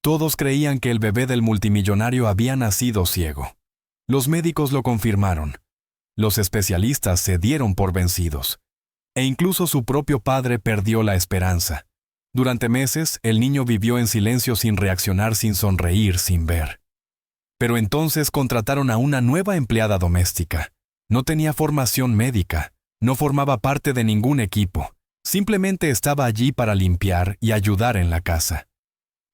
Todos creían que el bebé del multimillonario había nacido ciego. Los médicos lo confirmaron. Los especialistas se dieron por vencidos. E incluso su propio padre perdió la esperanza. Durante meses, el niño vivió en silencio sin reaccionar, sin sonreír, sin ver. Pero entonces contrataron a una nueva empleada doméstica. No tenía formación médica, no formaba parte de ningún equipo, simplemente estaba allí para limpiar y ayudar en la casa.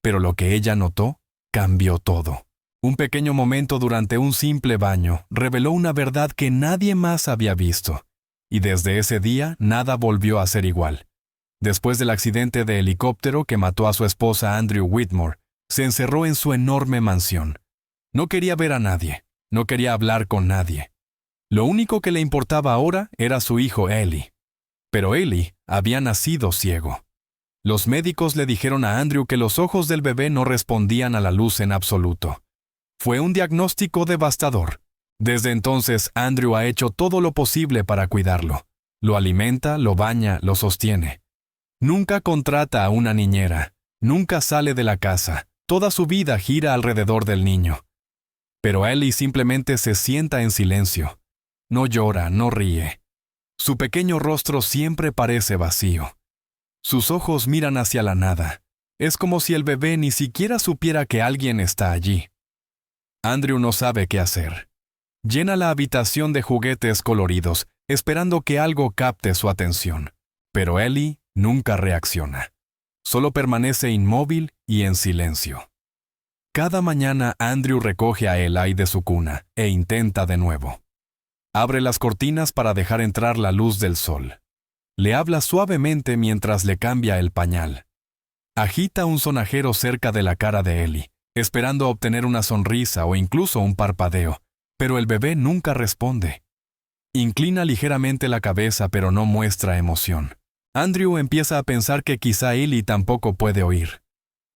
Pero lo que ella notó cambió todo. Un pequeño momento durante un simple baño reveló una verdad que nadie más había visto. Y desde ese día nada volvió a ser igual. Después del accidente de helicóptero que mató a su esposa Andrew Whitmore, se encerró en su enorme mansión. No quería ver a nadie, no quería hablar con nadie. Lo único que le importaba ahora era su hijo Eli. Pero Eli había nacido ciego. Los médicos le dijeron a Andrew que los ojos del bebé no respondían a la luz en absoluto. Fue un diagnóstico devastador. Desde entonces, Andrew ha hecho todo lo posible para cuidarlo. Lo alimenta, lo baña, lo sostiene. Nunca contrata a una niñera, nunca sale de la casa. Toda su vida gira alrededor del niño. Pero Eli simplemente se sienta en silencio. No llora, no ríe. Su pequeño rostro siempre parece vacío. Sus ojos miran hacia la nada. Es como si el bebé ni siquiera supiera que alguien está allí. Andrew no sabe qué hacer. Llena la habitación de juguetes coloridos, esperando que algo capte su atención. Pero Eli nunca reacciona. Solo permanece inmóvil y en silencio. Cada mañana Andrew recoge a Eli de su cuna e intenta de nuevo. Abre las cortinas para dejar entrar la luz del sol. Le habla suavemente mientras le cambia el pañal. Agita un sonajero cerca de la cara de Eli, esperando obtener una sonrisa o incluso un parpadeo, pero el bebé nunca responde. Inclina ligeramente la cabeza pero no muestra emoción. Andrew empieza a pensar que quizá Eli tampoco puede oír.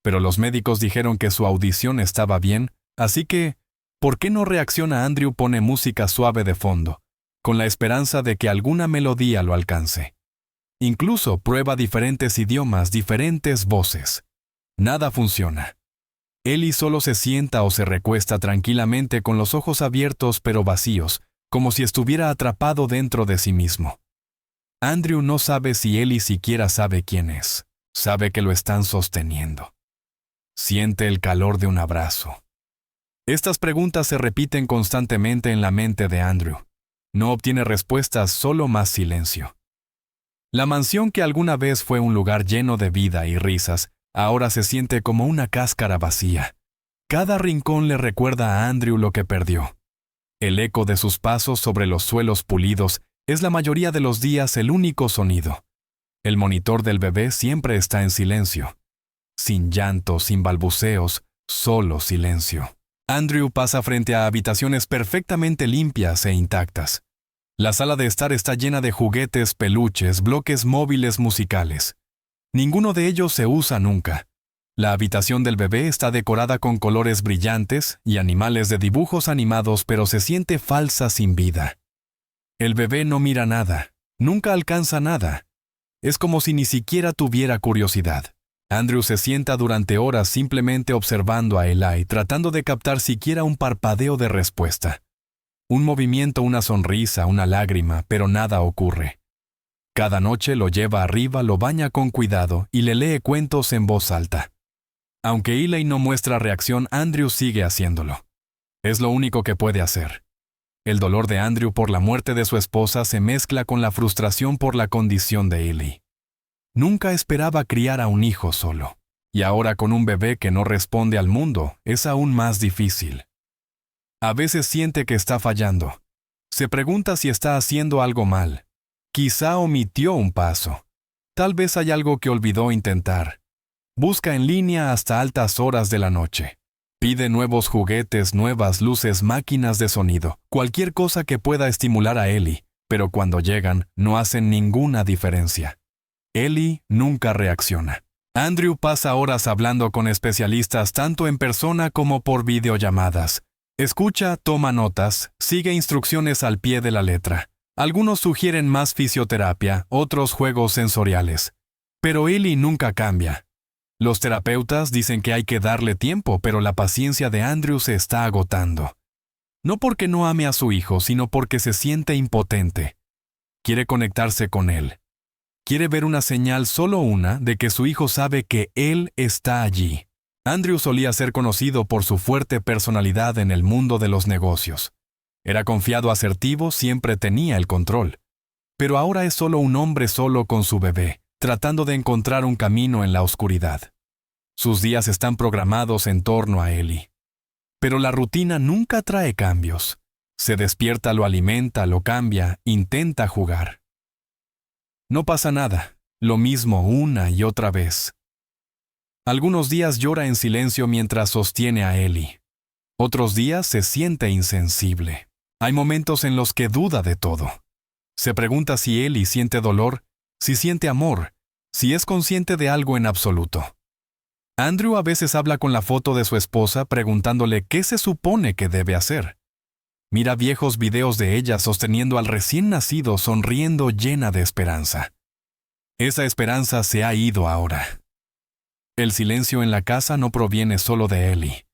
Pero los médicos dijeron que su audición estaba bien, así que, ¿por qué no reacciona? Andrew pone música suave de fondo, con la esperanza de que alguna melodía lo alcance. Incluso prueba diferentes idiomas, diferentes voces. Nada funciona. Eli solo se sienta o se recuesta tranquilamente con los ojos abiertos pero vacíos, como si estuviera atrapado dentro de sí mismo. Andrew no sabe si Eli siquiera sabe quién es. Sabe que lo están sosteniendo. Siente el calor de un abrazo. Estas preguntas se repiten constantemente en la mente de Andrew. No obtiene respuestas, solo más silencio. La mansión que alguna vez fue un lugar lleno de vida y risas, ahora se siente como una cáscara vacía. Cada rincón le recuerda a Andrew lo que perdió. El eco de sus pasos sobre los suelos pulidos es la mayoría de los días el único sonido. El monitor del bebé siempre está en silencio. Sin llanto, sin balbuceos, solo silencio. Andrew pasa frente a habitaciones perfectamente limpias e intactas. La sala de estar está llena de juguetes, peluches, bloques móviles musicales. Ninguno de ellos se usa nunca. La habitación del bebé está decorada con colores brillantes y animales de dibujos animados, pero se siente falsa, sin vida. El bebé no mira nada, nunca alcanza nada. Es como si ni siquiera tuviera curiosidad. Andrew se sienta durante horas simplemente observando a Eli, tratando de captar siquiera un parpadeo de respuesta. Un movimiento, una sonrisa, una lágrima, pero nada ocurre. Cada noche lo lleva arriba, lo baña con cuidado y le lee cuentos en voz alta. Aunque Eli no muestra reacción, Andrew sigue haciéndolo. Es lo único que puede hacer. El dolor de Andrew por la muerte de su esposa se mezcla con la frustración por la condición de Eli. Nunca esperaba criar a un hijo solo, y ahora con un bebé que no responde al mundo, es aún más difícil. A veces siente que está fallando. Se pregunta si está haciendo algo mal. Quizá omitió un paso. Tal vez hay algo que olvidó intentar. Busca en línea hasta altas horas de la noche. Pide nuevos juguetes, nuevas luces, máquinas de sonido, cualquier cosa que pueda estimular a Eli, pero cuando llegan no hacen ninguna diferencia. Eli nunca reacciona. Andrew pasa horas hablando con especialistas tanto en persona como por videollamadas. Escucha, toma notas, sigue instrucciones al pie de la letra. Algunos sugieren más fisioterapia, otros juegos sensoriales. Pero Eli nunca cambia. Los terapeutas dicen que hay que darle tiempo, pero la paciencia de Andrew se está agotando. No porque no ame a su hijo, sino porque se siente impotente. Quiere conectarse con él. Quiere ver una señal, solo una, de que su hijo sabe que él está allí. Andrew solía ser conocido por su fuerte personalidad en el mundo de los negocios. Era confiado, asertivo, siempre tenía el control. Pero ahora es solo un hombre solo con su bebé, tratando de encontrar un camino en la oscuridad. Sus días están programados en torno a Ellie. Pero la rutina nunca trae cambios. Se despierta, lo alimenta, lo cambia, intenta jugar. No pasa nada, lo mismo una y otra vez. Algunos días llora en silencio mientras sostiene a Ellie. Otros días se siente insensible. Hay momentos en los que duda de todo. Se pregunta si Ellie siente dolor, si siente amor, si es consciente de algo en absoluto. Andrew a veces habla con la foto de su esposa preguntándole qué se supone que debe hacer. Mira viejos videos de ella sosteniendo al recién nacido, sonriendo, llena de esperanza. Esa esperanza se ha ido ahora. El silencio en la casa no proviene solo de Ellie.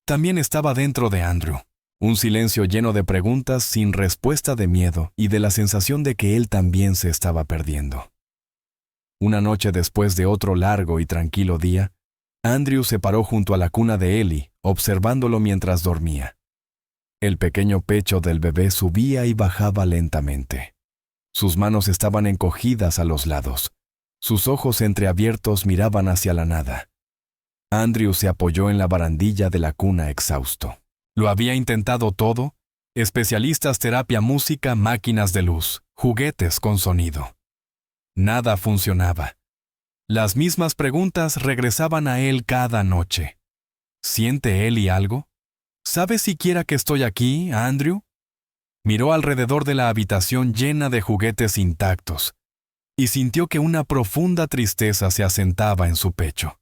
También estaba dentro de Andrew. Un silencio lleno de preguntas sin respuesta, de miedo y de la sensación de que él también se estaba perdiendo. Una noche después de otro largo y tranquilo día, Andrew se paró junto a la cuna de Ellie, observándolo mientras dormía. El pequeño pecho del bebé subía y bajaba lentamente. Sus manos estaban encogidas a los lados. Sus ojos entreabiertos miraban hacia la nada. Andrew se apoyó en la barandilla de la cuna exhausto. Lo había intentado todo: especialistas, terapia, música, máquinas de luz, juguetes con sonido. Nada funcionaba. Las mismas preguntas regresaban a él cada noche. ¿Siente Ellie algo? ¿Sabe siquiera que estoy aquí, Andrew? Miró alrededor de la habitación llena de juguetes intactos y sintió que una profunda tristeza se asentaba en su pecho.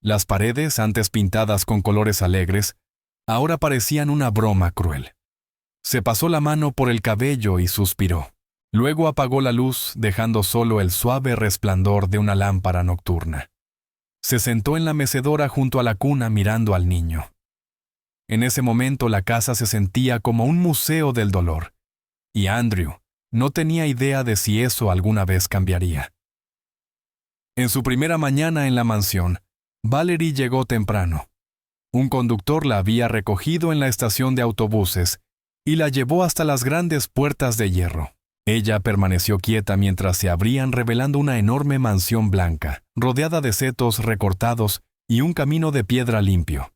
Las paredes, antes pintadas con colores alegres, ahora parecían una broma cruel. Se pasó la mano por el cabello y suspiró. Luego apagó la luz, dejando solo el suave resplandor de una lámpara nocturna. Se sentó en la mecedora junto a la cuna mirando al niño. En ese momento la casa se sentía como un museo del dolor, y Andrew no tenía idea de si eso alguna vez cambiaría. En su primera mañana en la mansión, Valerie llegó temprano. Un conductor la había recogido en la estación de autobuses y la llevó hasta las grandes puertas de hierro. Ella permaneció quieta mientras se abrían, revelando una enorme mansión blanca, rodeada de setos recortados y un camino de piedra limpio.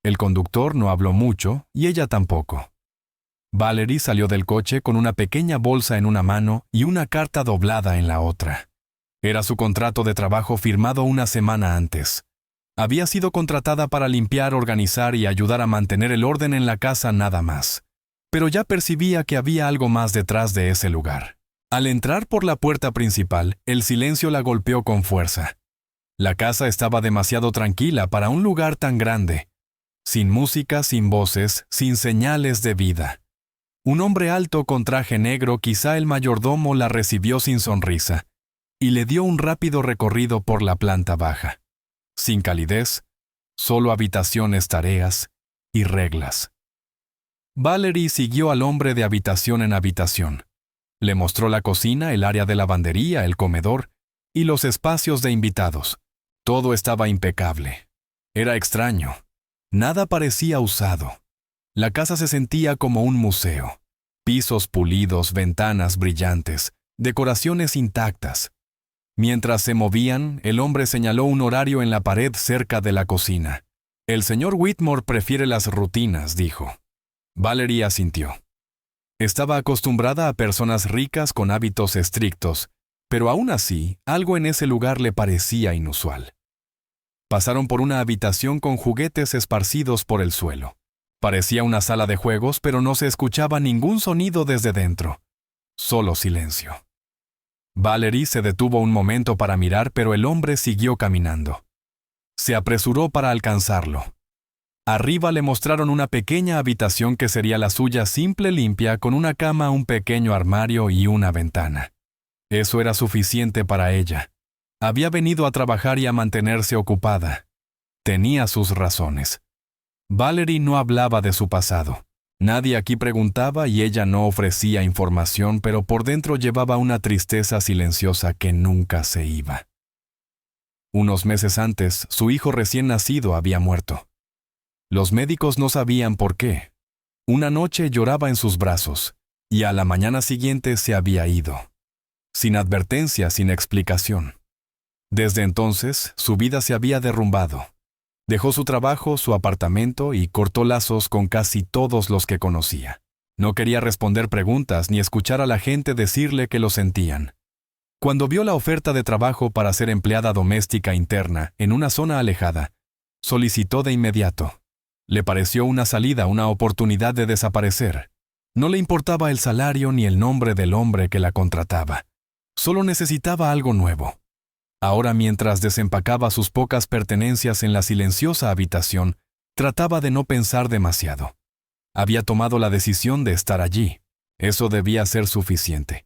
El conductor no habló mucho y ella tampoco. Valerie salió del coche con una pequeña bolsa en una mano y una carta doblada en la otra. Era su contrato de trabajo firmado una semana antes. Había sido contratada para limpiar, organizar y ayudar a mantener el orden en la casa, nada más. Pero ya percibía que había algo más detrás de ese lugar. Al entrar por la puerta principal, el silencio la golpeó con fuerza. La casa estaba demasiado tranquila para un lugar tan grande. Sin música, sin voces, sin señales de vida. Un hombre alto con traje negro, quizá el mayordomo, la recibió sin sonrisa y le dio un rápido recorrido por la planta baja. Sin calidez, solo habitaciones, tareas y reglas. Valerie siguió al hombre de habitación en habitación. Le mostró la cocina, el área de lavandería, el comedor y los espacios de invitados. Todo estaba impecable. Era extraño. Nada parecía usado. La casa se sentía como un museo. Pisos pulidos, ventanas brillantes, decoraciones intactas. Mientras se movían, el hombre señaló un horario en la pared cerca de la cocina. El señor Whitmore prefiere las rutinas, dijo. Valerie asintió. Estaba acostumbrada a personas ricas con hábitos estrictos, pero aún así, algo en ese lugar le parecía inusual. Pasaron por una habitación con juguetes esparcidos por el suelo. Parecía una sala de juegos, pero no se escuchaba ningún sonido desde dentro. Solo silencio. Valerie se detuvo un momento para mirar, pero el hombre siguió caminando. Se apresuró para alcanzarlo. Arriba le mostraron una pequeña habitación que sería la suya, simple, limpia, con una cama, un pequeño armario y una ventana. Eso era suficiente para ella. Había venido a trabajar y a mantenerse ocupada. Tenía sus razones. Valerie no hablaba de su pasado. Nadie aquí preguntaba y ella no ofrecía información, pero por dentro llevaba una tristeza silenciosa que nunca se iba. Unos meses antes, su hijo recién nacido había muerto. Los médicos no sabían por qué. Una noche lloraba en sus brazos, y a la mañana siguiente se había ido. Sin advertencia, sin explicación. Desde entonces, su vida se había derrumbado. Dejó su trabajo, su apartamento y cortó lazos con casi todos los que conocía. No quería responder preguntas ni escuchar a la gente decirle que lo sentían. Cuando vio la oferta de trabajo para ser empleada doméstica interna en una zona alejada, solicitó de inmediato. Le pareció una salida, una oportunidad de desaparecer. No le importaba el salario ni el nombre del hombre que la contrataba. Solo necesitaba algo nuevo. Ahora, mientras desempacaba sus pocas pertenencias en la silenciosa habitación, trataba de no pensar demasiado. Había tomado la decisión de estar allí. Eso debía ser suficiente.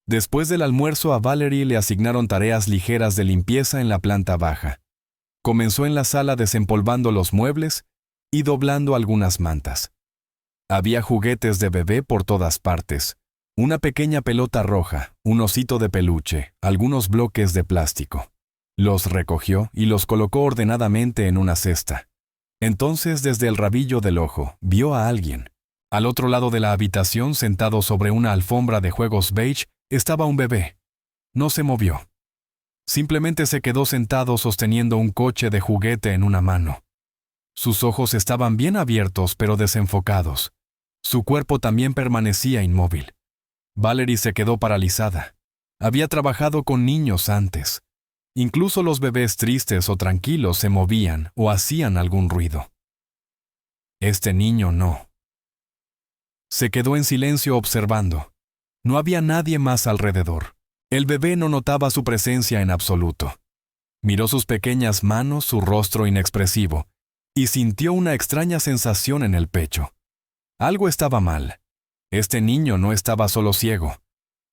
Después del almuerzo, a Valerie le asignaron tareas ligeras de limpieza en la planta baja. Comenzó en la sala desempolvando los muebles y doblando algunas mantas. Había juguetes de bebé por todas partes. Una pequeña pelota roja, un osito de peluche, algunos bloques de plástico. Los recogió y los colocó ordenadamente en una cesta. Entonces, desde el rabillo del ojo, vio a alguien. Al otro lado de la habitación, sentado sobre una alfombra de juegos beige, estaba un bebé. No se movió. Simplemente se quedó sentado sosteniendo un coche de juguete en una mano. Sus ojos estaban bien abiertos pero desenfocados. Su cuerpo también permanecía inmóvil. Valerie se quedó paralizada. Había trabajado con niños antes. Incluso los bebés tristes o tranquilos se movían o hacían algún ruido. Este niño no. Se quedó en silencio observando. No había nadie más alrededor. El bebé no notaba su presencia en absoluto. Miró sus pequeñas manos, su rostro inexpresivo, y sintió una extraña sensación en el pecho. Algo estaba mal. Este niño no estaba solo ciego.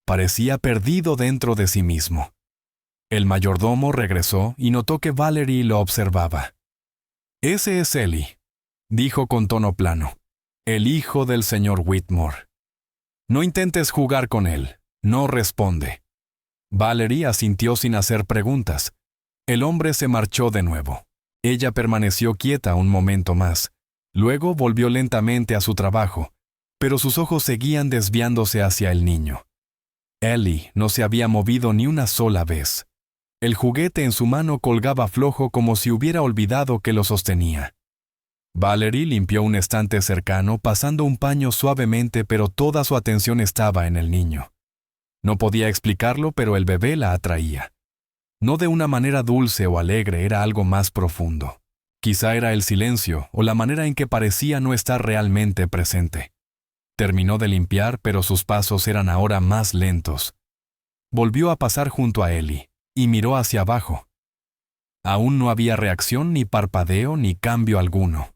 Parecía perdido dentro de sí mismo. El mayordomo regresó y notó que Valerie lo observaba. «Ese es Ellie», dijo con tono plano. «El hijo del señor Whitmore. No intentes jugar con él. No responde». Valerie asintió sin hacer preguntas. El hombre se marchó de nuevo. Ella permaneció quieta un momento más. Luego volvió lentamente a su trabajo, pero sus ojos seguían desviándose hacia el niño. Ellie no se había movido ni una sola vez. El juguete en su mano colgaba flojo como si hubiera olvidado que lo sostenía. Valerie limpió un estante cercano pasando un paño suavemente, pero toda su atención estaba en el niño. No podía explicarlo, pero el bebé la atraía. No de una manera dulce o alegre, era algo más profundo. Quizá era el silencio o la manera en que parecía no estar realmente presente. Terminó de limpiar, pero sus pasos eran ahora más lentos. Volvió a pasar junto a Ellie y miró hacia abajo. Aún no había reacción, ni parpadeo, ni cambio alguno.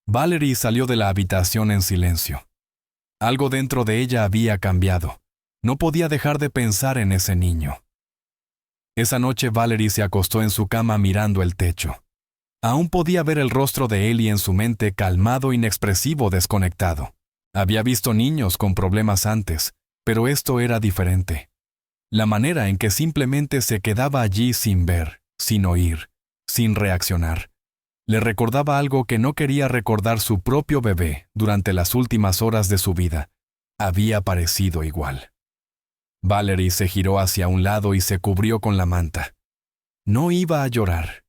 Valerie salió de la habitación en silencio. Algo dentro de ella había cambiado. No podía dejar de pensar en ese niño. Esa noche Valerie se acostó en su cama mirando el techo. Aún podía ver el rostro de Ellie en su mente, calmado, inexpresivo, desconectado. Había visto niños con problemas antes, pero esto era diferente. La manera en que simplemente se quedaba allí sin ver, sin oír, sin reaccionar. Le recordaba algo que no quería recordar su propio bebé durante las últimas horas de su vida. Había parecido igual. Valerie se giró hacia un lado y se cubrió con la manta. No iba a llorar.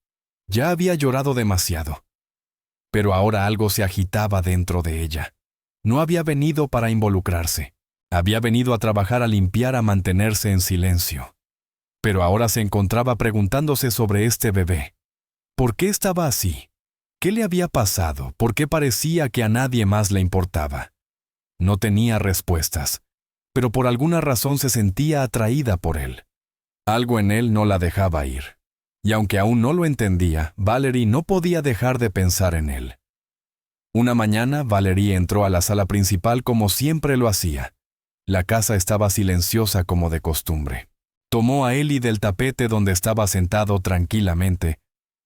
Ya había llorado demasiado. Pero ahora algo se agitaba dentro de ella. No había venido para involucrarse. Había venido a trabajar, a limpiar, a mantenerse en silencio. Pero ahora se encontraba preguntándose sobre este bebé. ¿Por qué estaba así? ¿Qué le había pasado? ¿Por qué parecía que a nadie más le importaba? No tenía respuestas, pero por alguna razón se sentía atraída por él. Algo en él no la dejaba ir. Y aunque aún no lo entendía, Valerie no podía dejar de pensar en él. Una mañana, Valerie entró a la sala principal como siempre lo hacía. La casa estaba silenciosa como de costumbre. Tomó a Ellie del tapete donde estaba sentado tranquilamente,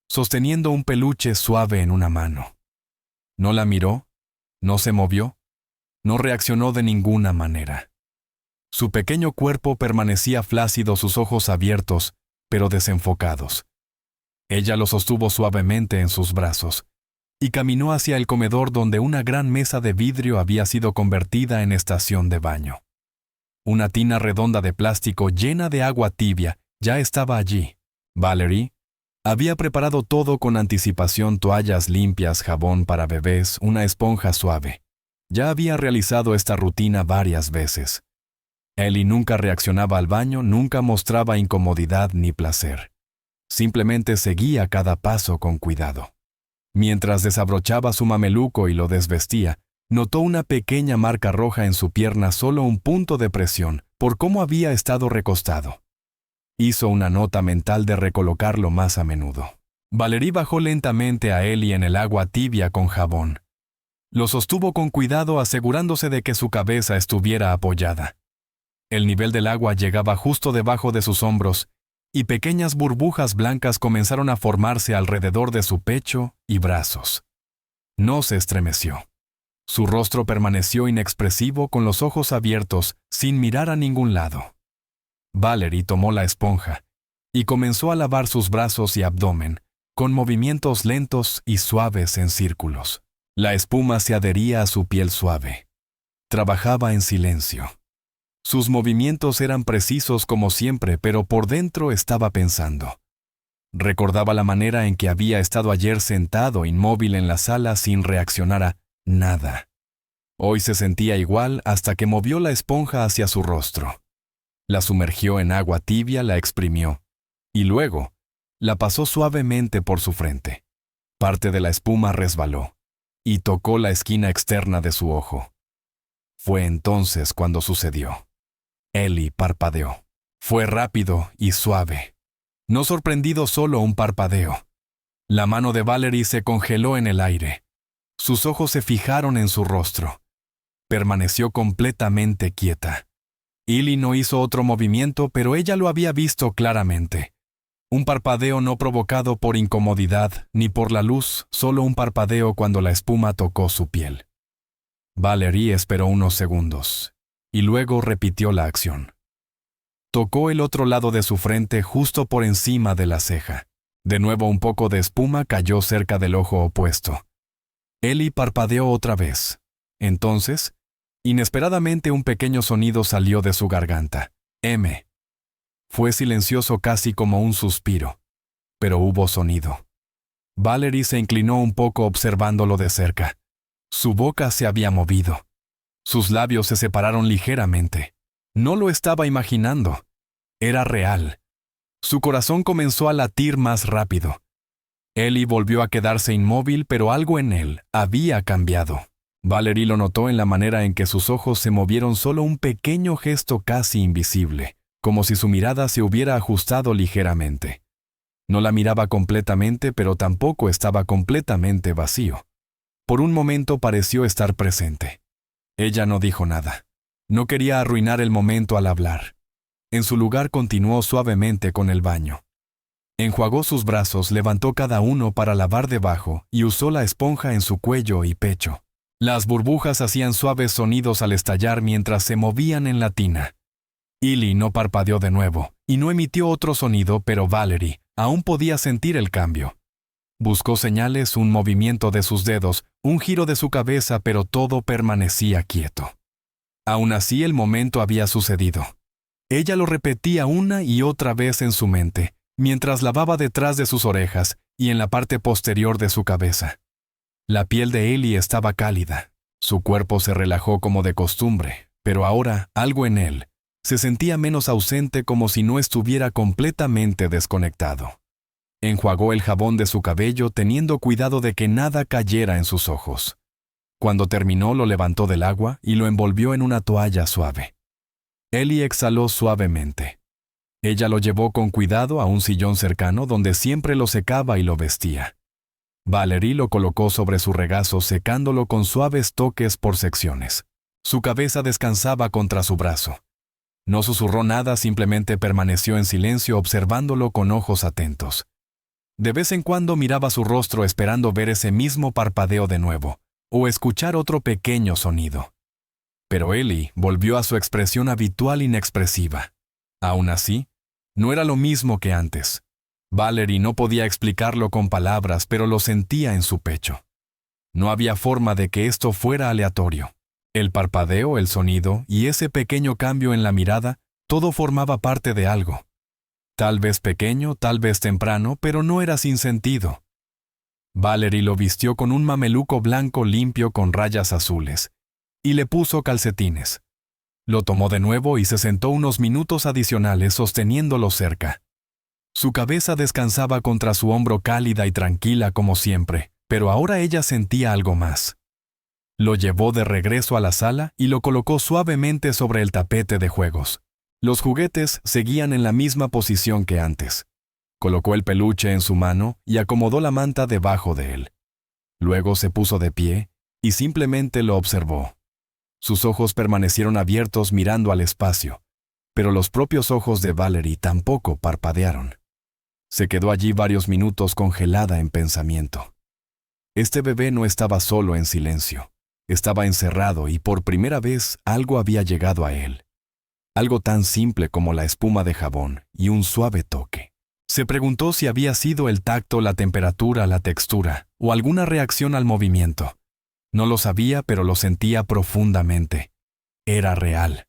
sosteniendo un peluche suave en una mano. No la miró, no se movió, no reaccionó de ninguna manera. Su pequeño cuerpo permanecía flácido, sus ojos abiertos, pero desenfocados. Ella lo sostuvo suavemente en sus brazos y caminó hacia el comedor donde una gran mesa de vidrio había sido convertida en estación de baño. Una tina redonda de plástico llena de agua tibia ya estaba allí. Valerie había preparado todo con anticipación: toallas limpias, jabón para bebés, una esponja suave. Ya había realizado esta rutina varias veces. Ellie nunca reaccionaba al baño, nunca mostraba incomodidad ni placer. Simplemente seguía cada paso con cuidado. Mientras desabrochaba su mameluco y lo desvestía, notó una pequeña marca roja en su pierna, solo un punto de presión, por cómo había estado recostado. Hizo una nota mental de recolocarlo más a menudo. Valerie bajó lentamente a Ellie en el agua tibia con jabón. Lo sostuvo con cuidado, asegurándose de que su cabeza estuviera apoyada. El nivel del agua llegaba justo debajo de sus hombros, y pequeñas burbujas blancas comenzaron a formarse alrededor de su pecho y brazos. No se estremeció. Su rostro permaneció inexpresivo, con los ojos abiertos, sin mirar a ningún lado. Valerie tomó la esponja y comenzó a lavar sus brazos y abdomen, con movimientos lentos y suaves en círculos. La espuma se adhería a su piel suave. Trabajaba en silencio. Sus movimientos eran precisos como siempre, pero por dentro estaba pensando. Recordaba la manera en que había estado ayer sentado inmóvil en la sala sin reaccionar a nada. Hoy se sentía igual hasta que movió la esponja hacia su rostro. La sumergió en agua tibia, la exprimió, y luego la pasó suavemente por su frente. Parte de la espuma resbaló y tocó la esquina externa de su ojo. Fue entonces cuando sucedió. Ellie parpadeó. Fue rápido y suave. No sorprendido, solo un parpadeo. La mano de Valerie se congeló en el aire. Sus ojos se fijaron en su rostro. Permaneció completamente quieta. Ellie no hizo otro movimiento, pero ella lo había visto claramente. Un parpadeo no provocado por incomodidad ni por la luz, solo un parpadeo cuando la espuma tocó su piel. Valerie esperó unos segundos y luego repitió la acción. Tocó el otro lado de su frente, justo por encima de la ceja. De nuevo un poco de espuma cayó cerca del ojo opuesto. Ellie parpadeó otra vez. Entonces, inesperadamente, un pequeño sonido salió de su garganta. M. Fue silencioso, casi como un suspiro, pero hubo sonido. Valerie se inclinó un poco observándolo de cerca. Su boca se había movido. Sus labios se separaron ligeramente. No lo estaba imaginando. Era real. Su corazón comenzó a latir más rápido. Ellie volvió a quedarse inmóvil, pero algo en él había cambiado. Valerie lo notó en la manera en que sus ojos se movieron, solo un pequeño gesto casi invisible, como si su mirada se hubiera ajustado ligeramente. No la miraba completamente, pero tampoco estaba completamente vacío. Por un momento pareció estar presente. Ella no dijo nada. No quería arruinar el momento al hablar. En su lugar continuó suavemente con el baño. Enjuagó sus brazos, levantó cada uno para lavar debajo y usó la esponja en su cuello y pecho. Las burbujas hacían suaves sonidos al estallar mientras se movían en la tina. Ellie no parpadeó de nuevo y no emitió otro sonido, pero Valerie aún podía sentir el cambio. Buscó señales, un movimiento de sus dedos, un giro de su cabeza, pero todo permanecía quieto. Aún así, el momento había sucedido. Ella lo repetía una y otra vez en su mente, mientras lavaba detrás de sus orejas y en la parte posterior de su cabeza. La piel de Ellie estaba cálida. Su cuerpo se relajó como de costumbre, pero ahora algo en él se sentía menos ausente, como si no estuviera completamente desconectado. Enjuagó el jabón de su cabello, teniendo cuidado de que nada cayera en sus ojos. Cuando terminó, lo levantó del agua y lo envolvió en una toalla suave. Ellie exhaló suavemente. Ella lo llevó con cuidado a un sillón cercano donde siempre lo secaba y lo vestía. Valerie lo colocó sobre su regazo, secándolo con suaves toques por secciones. Su cabeza descansaba contra su brazo. No susurró nada, simplemente permaneció en silencio observándolo con ojos atentos. De vez en cuando miraba su rostro esperando ver ese mismo parpadeo de nuevo, o escuchar otro pequeño sonido. Pero Ellie volvió a su expresión habitual inexpresiva. Aún así, no era lo mismo que antes. Valerie no podía explicarlo con palabras, pero lo sentía en su pecho. No había forma de que esto fuera aleatorio. El parpadeo, el sonido y ese pequeño cambio en la mirada, todo formaba parte de algo. Tal vez pequeño, tal vez temprano, pero no era sin sentido. Valerie lo vistió con un mameluco blanco limpio con rayas azules, y le puso calcetines. Lo tomó de nuevo y se sentó unos minutos adicionales sosteniéndolo cerca. Su cabeza descansaba contra su hombro cálida y tranquila como siempre, pero ahora ella sentía algo más. Lo llevó de regreso a la sala y lo colocó suavemente sobre el tapete de juegos. Los juguetes seguían en la misma posición que antes. Colocó el peluche en su mano y acomodó la manta debajo de él. Luego se puso de pie y simplemente lo observó. Sus ojos permanecieron abiertos mirando al espacio, pero los propios ojos de Valerie tampoco parpadearon. Se quedó allí varios minutos congelada en pensamiento. Este bebé no estaba solo en silencio. Estaba encerrado y por primera vez algo había llegado a él. Algo tan simple como la espuma de jabón y un suave toque. Se preguntó si había sido el tacto, la temperatura, la textura o alguna reacción al movimiento. No lo sabía, pero lo sentía profundamente. Era real.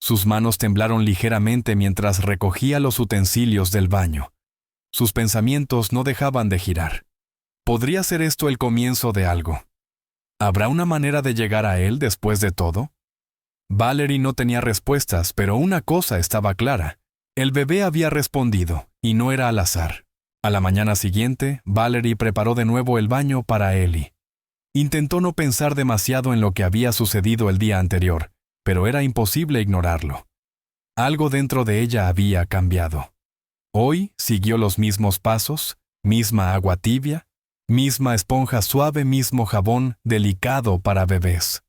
Sus manos temblaron ligeramente mientras recogía los utensilios del baño. Sus pensamientos no dejaban de girar. ¿Podría ser esto el comienzo de algo? ¿Habrá una manera de llegar a él después de todo? Valerie no tenía respuestas, pero una cosa estaba clara. El bebé había respondido, y no era al azar. A la mañana siguiente, Valerie preparó de nuevo el baño para Ellie. Intentó no pensar demasiado en lo que había sucedido el día anterior, pero era imposible ignorarlo. Algo dentro de ella había cambiado. Hoy siguió los mismos pasos, misma agua tibia, misma esponja suave, mismo jabón delicado para bebés.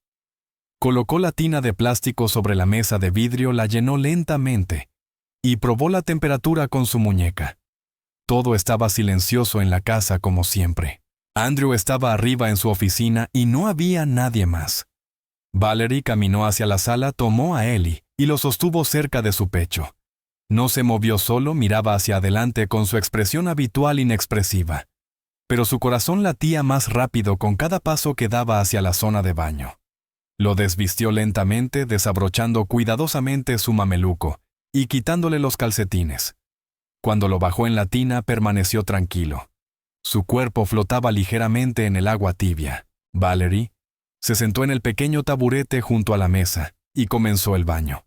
Colocó la tina de plástico sobre la mesa de vidrio, la llenó lentamente y probó la temperatura con su muñeca. Todo estaba silencioso en la casa como siempre. Andrew estaba arriba en su oficina y no había nadie más. Valerie caminó hacia la sala, tomó a Ellie y lo sostuvo cerca de su pecho. No se movió solo, miraba hacia adelante con su expresión habitual inexpresiva. Pero su corazón latía más rápido con cada paso que daba hacia la zona de baño. Lo desvistió lentamente, desabrochando cuidadosamente su mameluco y quitándole los calcetines. Cuando lo bajó en la tina, permaneció tranquilo. Su cuerpo flotaba ligeramente en el agua tibia. Valerie se sentó en el pequeño taburete junto a la mesa y comenzó el baño.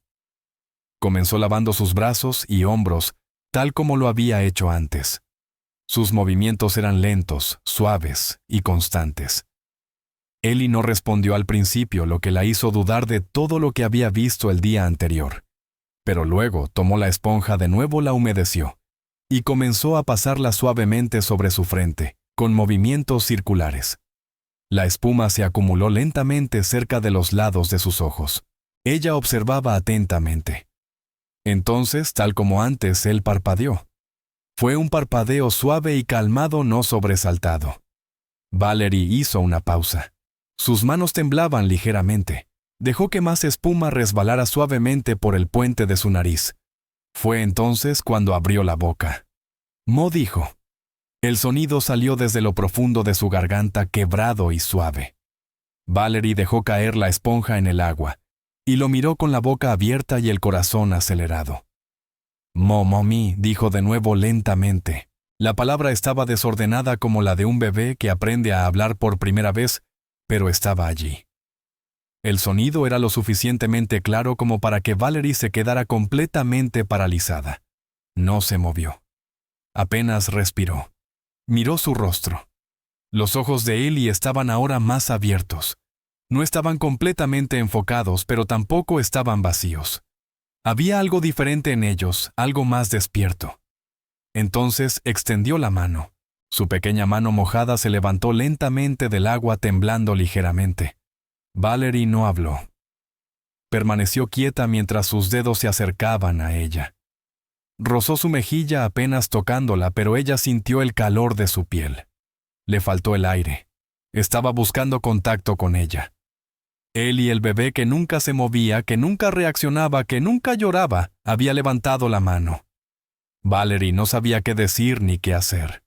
Comenzó lavando sus brazos y hombros, tal como lo había hecho antes. Sus movimientos eran lentos, suaves y constantes. Ellie no respondió al principio, lo que la hizo dudar de todo lo que había visto el día anterior. Pero luego tomó la esponja de nuevo, la humedeció y comenzó a pasarla suavemente sobre su frente, con movimientos circulares. La espuma se acumuló lentamente cerca de los lados de sus ojos. Ella observaba atentamente. Entonces, tal como antes, él parpadeó. Fue un parpadeo suave y calmado, no sobresaltado. Valerie hizo una pausa. Sus manos temblaban ligeramente. Dejó que más espuma resbalara suavemente por el puente de su nariz. Fue entonces cuando abrió la boca. Mo dijo. El sonido salió desde lo profundo de su garganta, quebrado y suave. Valerie dejó caer la esponja en el agua y lo miró con la boca abierta y el corazón acelerado. Mommy, dijo de nuevo lentamente. La palabra estaba desordenada como la de un bebé que aprende a hablar por primera vez, pero estaba allí. El sonido era lo suficientemente claro como para que Valerie se quedara completamente paralizada. No se movió. Apenas respiró. Miró su rostro. Los ojos de Ellie estaban ahora más abiertos. No estaban completamente enfocados, pero tampoco estaban vacíos. Había algo diferente en ellos, algo más despierto. Entonces extendió la mano. Su pequeña mano mojada se levantó lentamente del agua, temblando ligeramente. Valerie no habló. Permaneció quieta mientras sus dedos se acercaban a ella. Rozó su mejilla apenas tocándola, pero ella sintió el calor de su piel. Le faltó el aire. Estaba buscando contacto con ella. Él y el bebé, que nunca se movía, que nunca reaccionaba, que nunca lloraba, había levantado la mano. Valerie no sabía qué decir ni qué hacer.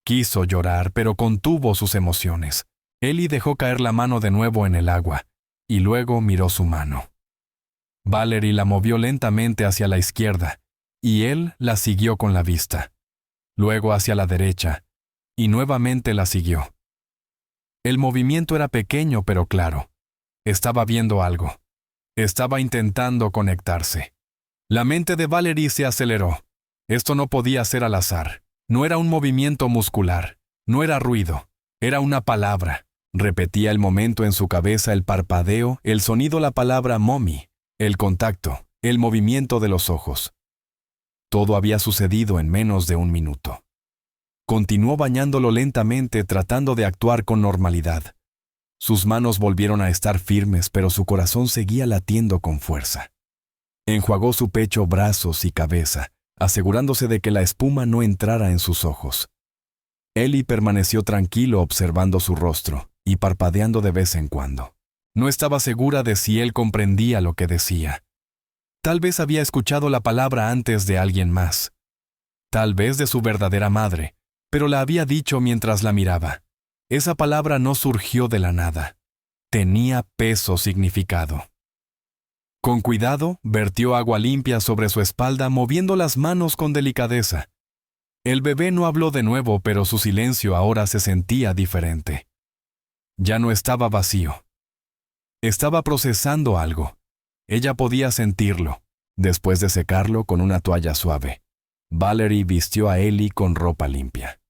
Quiso llorar, pero contuvo sus emociones. Ellie dejó caer la mano de nuevo en el agua, y luego miró su mano. Valerie la movió lentamente hacia la izquierda, y él la siguió con la vista. Luego hacia la derecha, y nuevamente la siguió. El movimiento era pequeño pero claro. Estaba viendo algo. Estaba intentando conectarse. La mente de Valerie se aceleró. Esto no podía ser al azar. No era un movimiento muscular. No era ruido. Era una palabra. Repetía el momento en su cabeza, el parpadeo, el sonido, la palabra mommy, el contacto, el movimiento de los ojos. Todo había sucedido en menos de un minuto. Continuó bañándolo lentamente, tratando de actuar con normalidad. Sus manos volvieron a estar firmes, pero su corazón seguía latiendo con fuerza. Enjuagó su pecho, brazos y cabeza, asegurándose de que la espuma no entrara en sus ojos. Ellie permaneció tranquilo observando su rostro y parpadeando de vez en cuando. No estaba segura de si él comprendía lo que decía. Tal vez había escuchado la palabra antes de alguien más. Tal vez de su verdadera madre, pero la había dicho mientras la miraba. Esa palabra no surgió de la nada. Tenía peso, significado. Con cuidado, vertió agua limpia sobre su espalda, moviendo las manos con delicadeza. El bebé no habló de nuevo, pero su silencio ahora se sentía diferente. Ya no estaba vacío. Estaba procesando algo. Ella podía sentirlo. Después de secarlo con una toalla suave, Valerie vistió a Ellie con ropa limpia.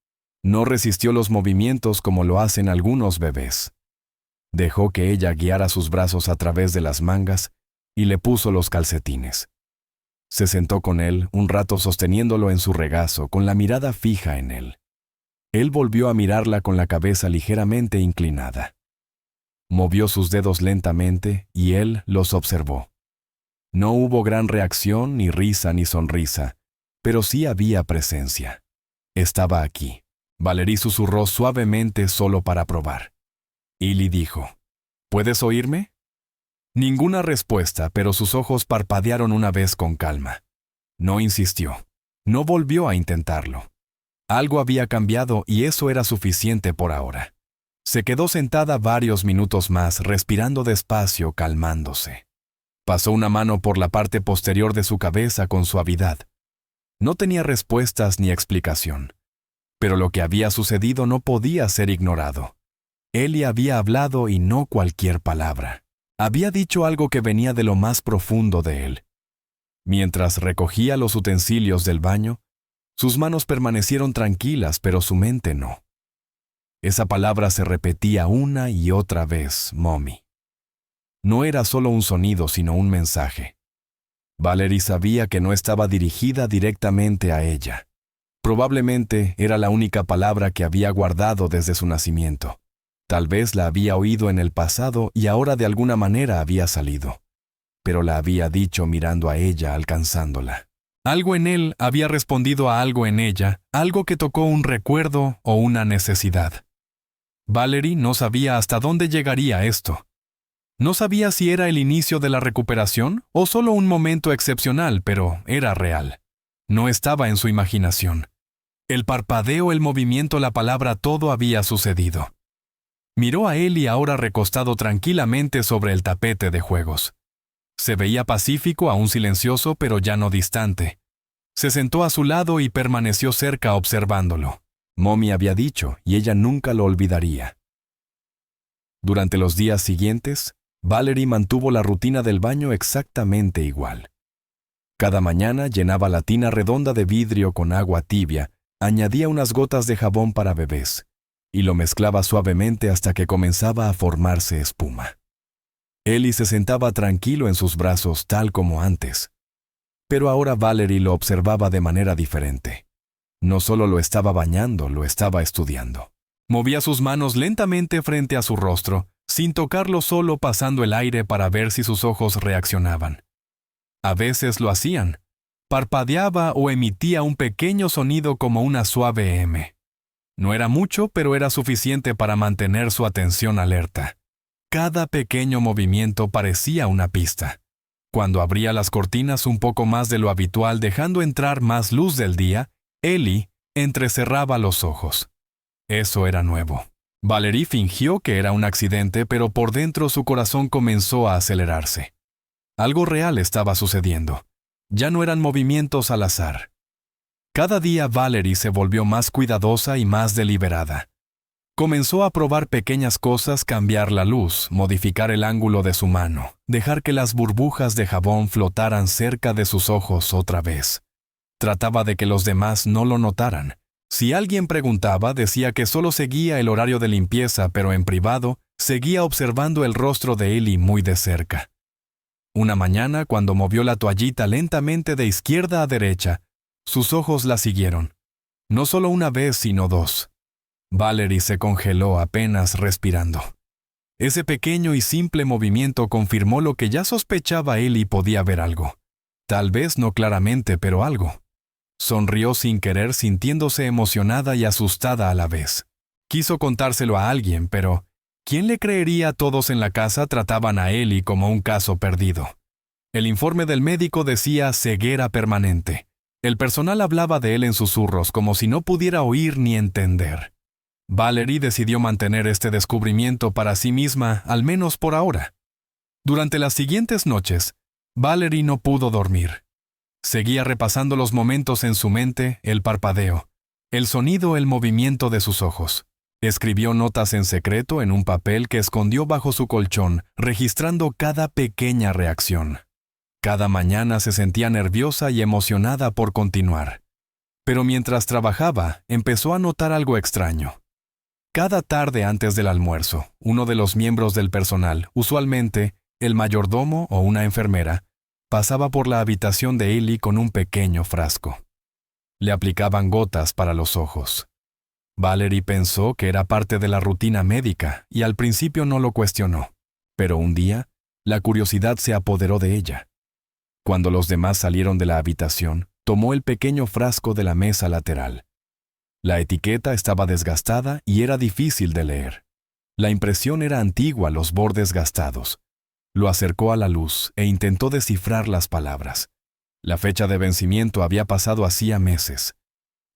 No resistió los movimientos como lo hacen algunos bebés. Dejó que ella guiara sus brazos a través de las mangas y le puso los calcetines. Se sentó con él un rato sosteniéndolo en su regazo, con la mirada fija en él. Él volvió a mirarla con la cabeza ligeramente inclinada. Movió sus dedos lentamente y él los observó. No hubo gran reacción, ni risa ni sonrisa, pero sí había presencia. Estaba aquí. Valerie susurró suavemente solo para probar. Ellie dijo, ¿puedes oírme? Ninguna respuesta, pero sus ojos parpadearon una vez con calma. No insistió. No volvió a intentarlo. Algo había cambiado y eso era suficiente por ahora. Se quedó sentada varios minutos más, respirando despacio, calmándose. Pasó una mano por la parte posterior de su cabeza con suavidad. No tenía respuestas ni explicación. Pero lo que había sucedido no podía ser ignorado. Ellie había hablado y no cualquier palabra. Había dicho algo que venía de lo más profundo de él. Mientras recogía los utensilios del baño, sus manos permanecieron tranquilas, pero su mente no. Esa palabra se repetía una y otra vez, mommy. No era solo un sonido, sino un mensaje. Valerie sabía que no estaba dirigida directamente a ella. Probablemente era la única palabra que había guardado desde su nacimiento. Tal vez la había oído en el pasado y ahora de alguna manera había salido. Pero la había dicho mirando a ella, alcanzándola. Algo en él había respondido a algo en ella, algo que tocó un recuerdo o una necesidad. Valerie no sabía hasta dónde llegaría esto. No sabía si era el inicio de la recuperación o solo un momento excepcional, pero era real. No estaba en su imaginación. El parpadeo, el movimiento, la palabra, todo había sucedido. Miró a Ellie ahora recostado tranquilamente sobre el tapete de juegos. Se veía pacífico, aún silencioso, pero ya no distante. Se sentó a su lado y permaneció cerca observándolo. Mommy había dicho, y ella nunca lo olvidaría. Durante los días siguientes, Valerie mantuvo la rutina del baño exactamente igual. Cada mañana llenaba la tina redonda de vidrio con agua tibia, añadía unas gotas de jabón para bebés, y lo mezclaba suavemente hasta que comenzaba a formarse espuma. Ellie se sentaba tranquilo en sus brazos tal como antes. Pero ahora Valerie lo observaba de manera diferente. No solo lo estaba bañando, lo estaba estudiando. Movía sus manos lentamente frente a su rostro, sin tocarlo, solo pasando el aire para ver si sus ojos reaccionaban. A veces lo hacían. Parpadeaba o emitía un pequeño sonido como una suave M. No era mucho, pero era suficiente para mantener su atención alerta. Cada pequeño movimiento parecía una pista. Cuando abría las cortinas un poco más de lo habitual, dejando entrar más luz del día, Ellie entrecerraba los ojos. Eso era nuevo. Valerie fingió que era un accidente, pero por dentro su corazón comenzó a acelerarse. Algo real estaba sucediendo. Ya no eran movimientos al azar. Cada día Valerie se volvió más cuidadosa y más deliberada. Comenzó a probar pequeñas cosas: cambiar la luz, modificar el ángulo de su mano, dejar que las burbujas de jabón flotaran cerca de sus ojos otra vez. Trataba de que los demás no lo notaran. Si alguien preguntaba, decía que solo seguía el horario de limpieza, pero en privado seguía observando el rostro de Ellie muy de cerca. Una mañana, cuando movió la toallita lentamente de izquierda a derecha, sus ojos la siguieron. No solo una vez, sino dos. Valerie se congeló apenas respirando. Ese pequeño y simple movimiento confirmó lo que ya sospechaba Ellie: podía ver algo. Tal vez no claramente, pero algo. Sonrió sin querer, sintiéndose emocionada y asustada a la vez. Quiso contárselo a alguien, pero ¿quién le creería? Todos en la casa trataban a Ellie como un caso perdido. El informe del médico decía ceguera permanente. El personal hablaba de él en susurros, como si no pudiera oír ni entender. Valerie decidió mantener este descubrimiento para sí misma, al menos por ahora. Durante las siguientes noches, Valerie no pudo dormir. Seguía repasando los momentos en su mente: el parpadeo, el sonido, el movimiento de sus ojos. Escribió notas en secreto en un papel que escondió bajo su colchón, registrando cada pequeña reacción. Cada mañana se sentía nerviosa y emocionada por continuar. Pero mientras trabajaba, empezó a notar algo extraño. Cada tarde antes del almuerzo, uno de los miembros del personal, usualmente el mayordomo o una enfermera, pasaba por la habitación de Ellie con un pequeño frasco. Le aplicaban gotas para los ojos. Valerie pensó que era parte de la rutina médica y al principio no lo cuestionó. Pero un día, la curiosidad se apoderó de ella. Cuando los demás salieron de la habitación, tomó el pequeño frasco de la mesa lateral. La etiqueta estaba desgastada y era difícil de leer. La impresión era antigua, los bordes gastados. Lo acercó a la luz e intentó descifrar las palabras. La fecha de vencimiento había pasado hacía meses.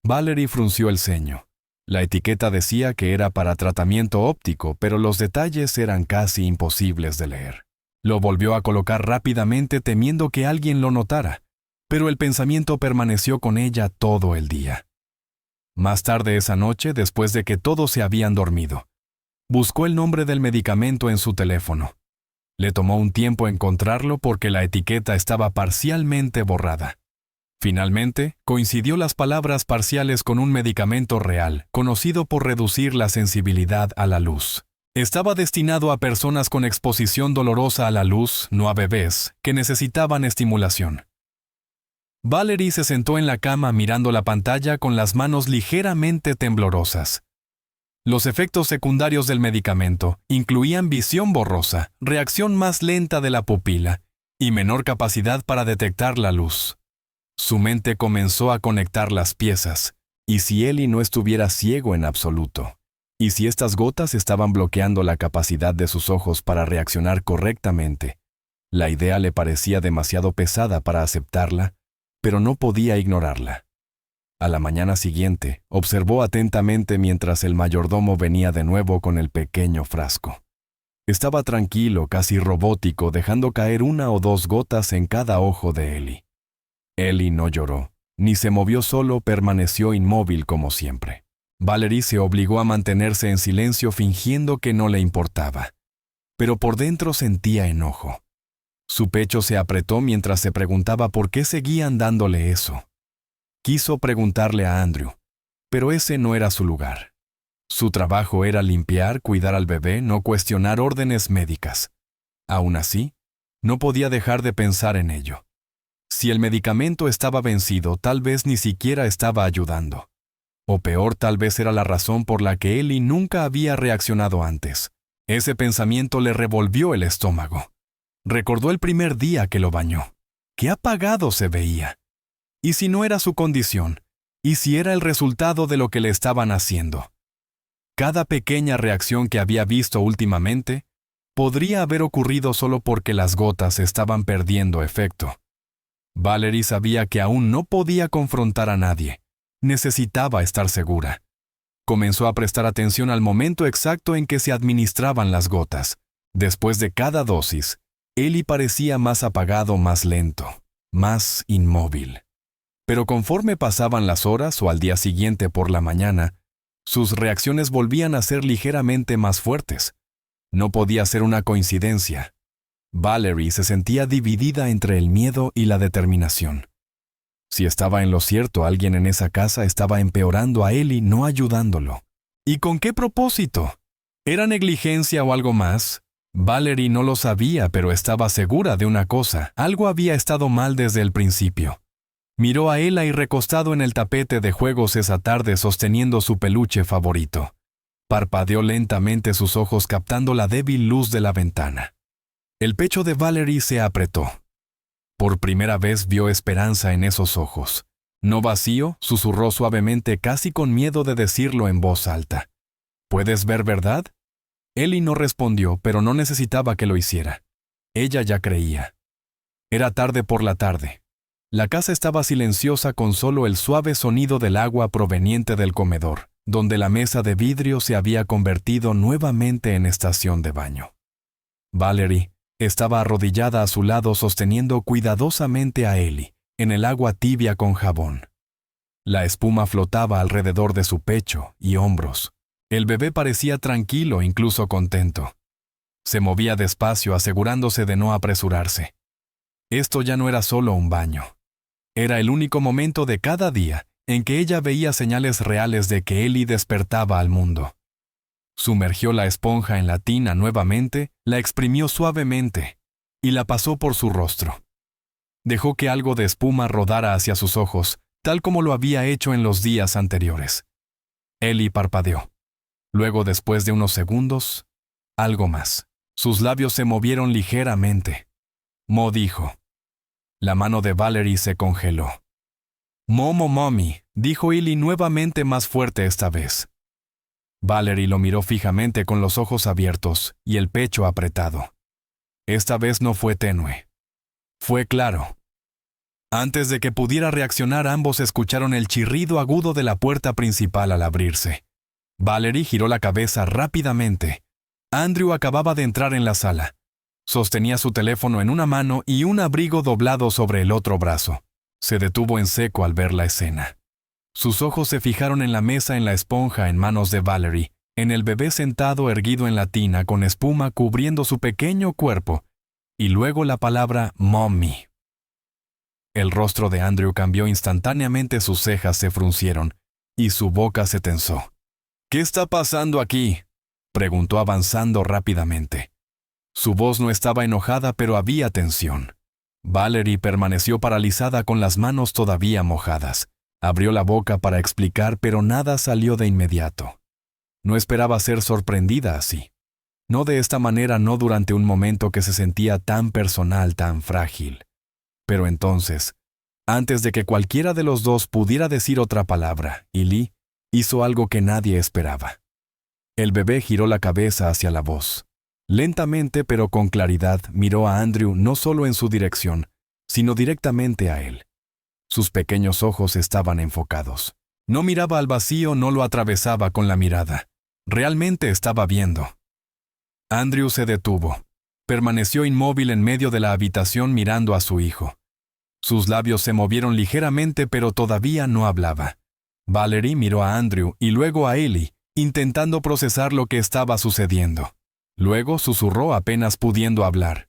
Valerie frunció el ceño. La etiqueta decía que era para tratamiento óptico, pero los detalles eran casi imposibles de leer. Lo volvió a colocar rápidamente, temiendo que alguien lo notara, pero el pensamiento permaneció con ella todo el día. Más tarde esa noche, después de que todos se habían dormido, buscó el nombre del medicamento en su teléfono. Le tomó un tiempo encontrarlo porque la etiqueta estaba parcialmente borrada. Finalmente, coincidió las palabras parciales con un medicamento real, conocido por reducir la sensibilidad a la luz. Estaba destinado a personas con exposición dolorosa a la luz, no a bebés, que necesitaban estimulación. Valerie se sentó en la cama mirando la pantalla con las manos ligeramente temblorosas. Los efectos secundarios del medicamento incluían visión borrosa, reacción más lenta de la pupila y menor capacidad para detectar la luz. Su mente comenzó a conectar las piezas. ¿Y si Ellie no estuviera ciego en absoluto? ¿Y si estas gotas estaban bloqueando la capacidad de sus ojos para reaccionar correctamente? La idea le parecía demasiado pesada para aceptarla, pero no podía ignorarla. A la mañana siguiente, observó atentamente mientras el mayordomo venía de nuevo con el pequeño frasco. Estaba tranquilo, casi robótico, dejando caer una o dos gotas en cada ojo de Ellie. Ellie no lloró, ni se movió, solo permaneció inmóvil como siempre. Valerie se obligó a mantenerse en silencio, fingiendo que no le importaba. Pero por dentro sentía enojo. Su pecho se apretó mientras se preguntaba por qué seguían dándole eso. Quiso preguntarle a Andrew, pero ese no era su lugar. Su trabajo era limpiar, cuidar al bebé, no cuestionar órdenes médicas. Aún así, no podía dejar de pensar en ello. Si el medicamento estaba vencido, tal vez ni siquiera estaba ayudando. O peor, tal vez era la razón por la que Ellie nunca había reaccionado antes. Ese pensamiento le revolvió el estómago. Recordó el primer día que lo bañó. Qué apagado se veía. ¿Y si no era su condición? ¿Y si era el resultado de lo que le estaban haciendo? Cada pequeña reacción que había visto últimamente podría haber ocurrido solo porque las gotas estaban perdiendo efecto. Valerie sabía que aún no podía confrontar a nadie. Necesitaba estar segura. Comenzó a prestar atención al momento exacto en que se administraban las gotas. Después de cada dosis, Ellie parecía más apagado, más lento, más inmóvil. Pero conforme pasaban las horas o al día siguiente por la mañana, sus reacciones volvían a ser ligeramente más fuertes. No podía ser una coincidencia. Valerie se sentía dividida entre el miedo y la determinación. Si estaba en lo cierto, alguien en esa casa estaba empeorando a Ellie, no ayudándolo. ¿Y con qué propósito? ¿Era negligencia o algo más? Valerie no lo sabía, pero estaba segura de una cosa: algo había estado mal desde el principio. Miró a Eli recostado en el tapete de juegos esa tarde sosteniendo su peluche favorito. Parpadeó lentamente sus ojos captando la débil luz de la ventana. El pecho de Valerie se apretó. Por primera vez vio esperanza en esos ojos. No vacío, susurró suavemente, casi con miedo de decirlo en voz alta. ¿Puedes ver verdad? Ellie no respondió, pero no necesitaba que lo hiciera. Ella ya creía. Era tarde por la tarde. La casa estaba silenciosa con solo el suave sonido del agua proveniente del comedor, donde la mesa de vidrio se había convertido nuevamente en estación de baño. Valerie estaba arrodillada a su lado sosteniendo cuidadosamente a Ellie, en el agua tibia con jabón. La espuma flotaba alrededor de su pecho y hombros. El bebé parecía tranquilo, incluso contento. Se movía despacio, asegurándose de no apresurarse. Esto ya no era solo un baño. Era el único momento de cada día en que ella veía señales reales de que Ellie despertaba al mundo. Sumergió la esponja en la tina nuevamente, la exprimió suavemente y la pasó por su rostro. Dejó que algo de espuma rodara hacia sus ojos, tal como lo había hecho en los días anteriores. Ellie parpadeó. Luego, después de unos segundos, algo más. Sus labios se movieron ligeramente. Mo dijo. La mano de Valerie se congeló. «Momo, mommy», dijo Ellie nuevamente más fuerte esta vez. Valerie lo miró fijamente con los ojos abiertos y el pecho apretado. Esta vez no fue tenue. Fue claro. Antes de que pudiera reaccionar, ambos escucharon el chirrido agudo de la puerta principal al abrirse. Valerie giró la cabeza rápidamente. Andrew acababa de entrar en la sala. Sostenía su teléfono en una mano y un abrigo doblado sobre el otro brazo. Se detuvo en seco al ver la escena. Sus ojos se fijaron en la mesa, en la esponja en manos de Valerie, en el bebé sentado erguido en la tina con espuma cubriendo su pequeño cuerpo, y luego la palabra «mommy». El rostro de Andrew cambió instantáneamente, sus cejas se fruncieron y su boca se tensó. «¿Qué está pasando aquí?», preguntó avanzando rápidamente. Su voz no estaba enojada, pero había tensión. Valerie permaneció paralizada con las manos todavía mojadas. Abrió la boca para explicar, pero nada salió de inmediato. No esperaba ser sorprendida así. No de esta manera, no durante un momento que se sentía tan personal, tan frágil. Pero entonces, antes de que cualquiera de los dos pudiera decir otra palabra, Ellie hizo algo que nadie esperaba. El bebé giró la cabeza hacia la voz. Lentamente pero con claridad miró a Andrew no solo en su dirección, sino directamente a él. Sus pequeños ojos estaban enfocados. No miraba al vacío, no lo atravesaba con la mirada. Realmente estaba viendo. Andrew se detuvo. Permaneció inmóvil en medio de la habitación mirando a su hijo. Sus labios se movieron ligeramente, pero todavía no hablaba. Valerie miró a Andrew y luego a Ellie, intentando procesar lo que estaba sucediendo. Luego susurró apenas pudiendo hablar.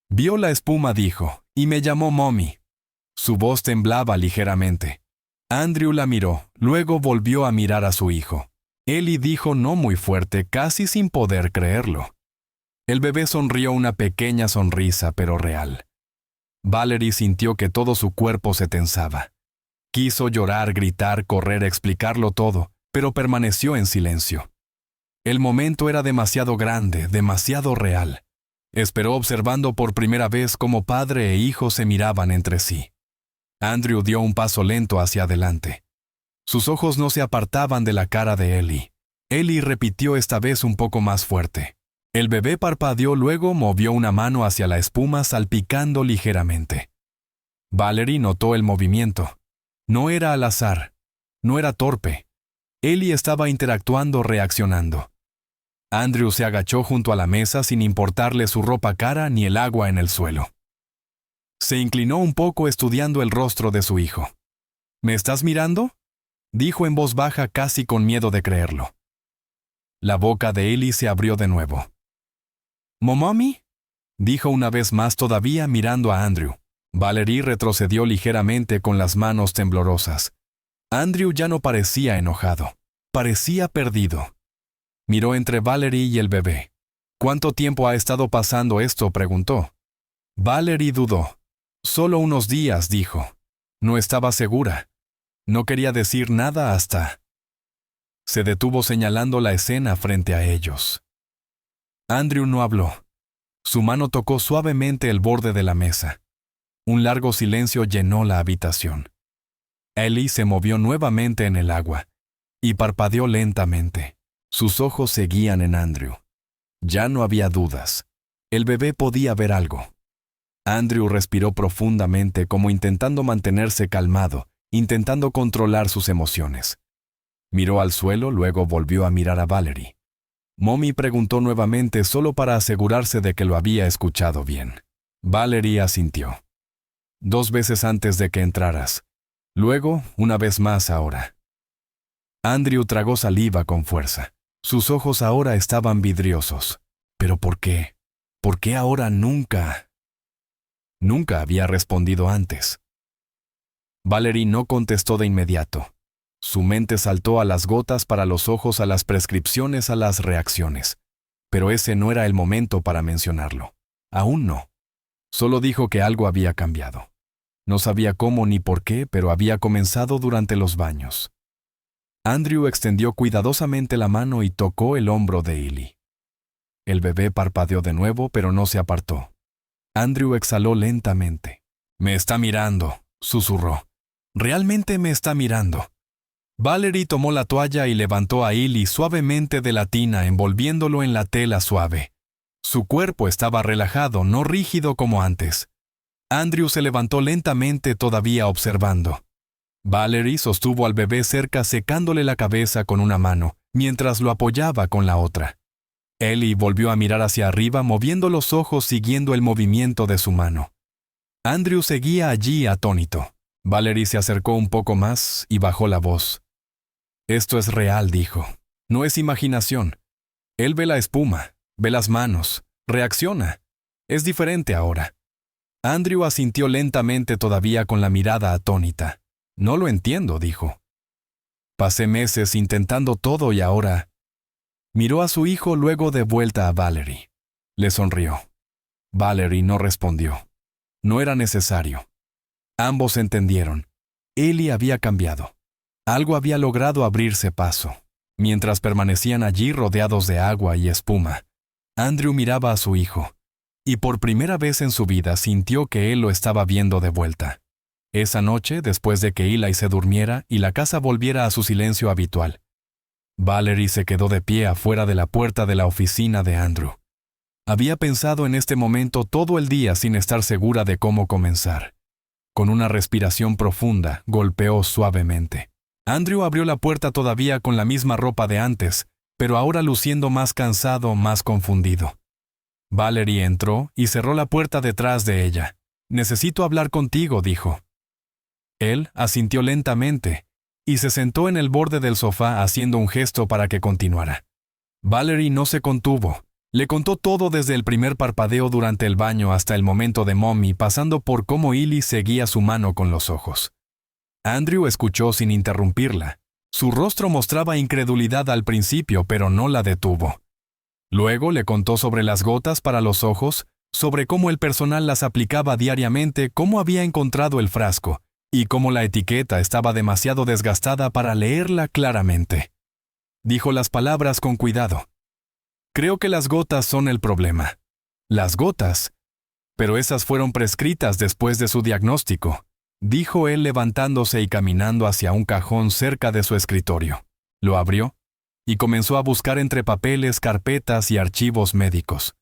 «Vio la espuma», dijo, «y me llamó mommy». Su voz temblaba ligeramente. Andrew la miró, luego volvió a mirar a su hijo. Ellie dijo no muy fuerte, casi sin poder creerlo. El bebé sonrió una pequeña sonrisa, pero real. Valerie sintió que todo su cuerpo se tensaba. Quiso llorar, gritar, correr, explicarlo todo, pero permaneció en silencio. El momento era demasiado grande, demasiado real. Esperó observando por primera vez cómo padre e hijo se miraban entre sí. Andrew dio un paso lento hacia adelante. Sus ojos no se apartaban de la cara de Ellie. Ellie repitió esta vez un poco más fuerte. El bebé parpadeó, luego movió una mano hacia la espuma salpicando ligeramente. Valerie notó el movimiento. No era al azar. No era torpe. Ellie estaba interactuando, reaccionando. Andrew se agachó junto a la mesa sin importarle su ropa cara ni el agua en el suelo. Se inclinó un poco estudiando el rostro de su hijo. ¿Me estás mirando?, dijo en voz baja, casi con miedo de creerlo. La boca de Ellie se abrió de nuevo. «¿Mommy?», dijo una vez más, todavía mirando a Andrew. Valerie retrocedió ligeramente con las manos temblorosas. Andrew ya no parecía enojado. Parecía perdido. Miró entre Valerie y el bebé. «¿Cuánto tiempo ha estado pasando esto?», preguntó. Valerie dudó. «Solo unos días», dijo. No estaba segura. No quería decir nada hasta... Se detuvo señalando la escena frente a ellos. Andrew no habló. Su mano tocó suavemente el borde de la mesa. Un largo silencio llenó la habitación. Ellie se movió nuevamente en el agua y parpadeó lentamente. Sus ojos seguían en Andrew. Ya no había dudas. El bebé podía ver algo. Andrew respiró profundamente, como intentando mantenerse calmado, intentando controlar sus emociones. Miró al suelo, luego volvió a mirar a Valerie. Mommy preguntó nuevamente, solo para asegurarse de que lo había escuchado bien. Valerie asintió. 2 veces antes de que entraras. Luego, una vez más ahora. Andrew tragó saliva con fuerza. Sus ojos ahora estaban vidriosos. ¿Pero por qué? ¿Por qué ahora? Nunca había respondido antes. Valerie no contestó de inmediato. Su mente saltó a las gotas para los ojos, a las prescripciones, a las reacciones. Pero ese no era el momento para mencionarlo. Aún no. Solo dijo que algo había cambiado. No sabía cómo ni por qué, pero había comenzado durante los baños. Andrew extendió cuidadosamente la mano y tocó el hombro de Ellie. El bebé parpadeó de nuevo, pero no se apartó. Andrew exhaló lentamente. «Me está mirando», susurró. «Realmente me está mirando». Valerie tomó la toalla y levantó a Ellie suavemente de la tina, envolviéndolo en la tela suave. Su cuerpo estaba relajado, no rígido como antes. Andrew se levantó lentamente, todavía observando. Valerie sostuvo al bebé cerca, secándole la cabeza con una mano, mientras lo apoyaba con la otra. Ellie volvió a mirar hacia arriba, moviendo los ojos siguiendo el movimiento de su mano. Andrew seguía allí atónito. Valerie se acercó un poco más y bajó la voz. «Esto es real», dijo. «No es imaginación. Él ve la espuma, ve las manos, reacciona. Es diferente ahora». Andrew asintió lentamente, todavía con la mirada atónita. «No lo entiendo», dijo. «Pasé meses intentando todo y ahora...» Miró a su hijo, luego de vuelta a Valerie. Le sonrió. Valerie no respondió. No era necesario. Ambos entendieron. Ellie había cambiado. Algo había logrado abrirse paso. Mientras permanecían allí rodeados de agua y espuma, Andrew miraba a su hijo, y por primera vez en su vida sintió que él lo estaba viendo de vuelta. Esa noche, después de que Eli se durmiera y la casa volviera a su silencio habitual, Valerie se quedó de pie afuera de la puerta de la oficina de Andrew. Había pensado en este momento todo el día sin estar segura de cómo comenzar. Con una respiración profunda, golpeó suavemente. Andrew abrió la puerta todavía con la misma ropa de antes, pero ahora luciendo más cansado, más confundido. Valerie entró y cerró la puerta detrás de ella. «Necesito hablar contigo», dijo. Él asintió lentamente y se sentó en el borde del sofá haciendo un gesto para que continuara. Valerie no se contuvo. Le contó todo desde el primer parpadeo durante el baño hasta el momento de Mommy, pasando por cómo Ellie seguía su mano con los ojos. Andrew escuchó sin interrumpirla. Su rostro mostraba incredulidad al principio, pero no la detuvo. Luego le contó sobre las gotas para los ojos, sobre cómo el personal las aplicaba diariamente, cómo había encontrado el frasco, y cómo la etiqueta estaba demasiado desgastada para leerla claramente. Dijo las palabras con cuidado. Creo que las gotas son el problema. Las gotas. Pero esas fueron prescritas después de su diagnóstico, dijo él levantándose y caminando hacia un cajón cerca de su escritorio. Lo abrió y comenzó a buscar entre papeles, carpetas y archivos médicos.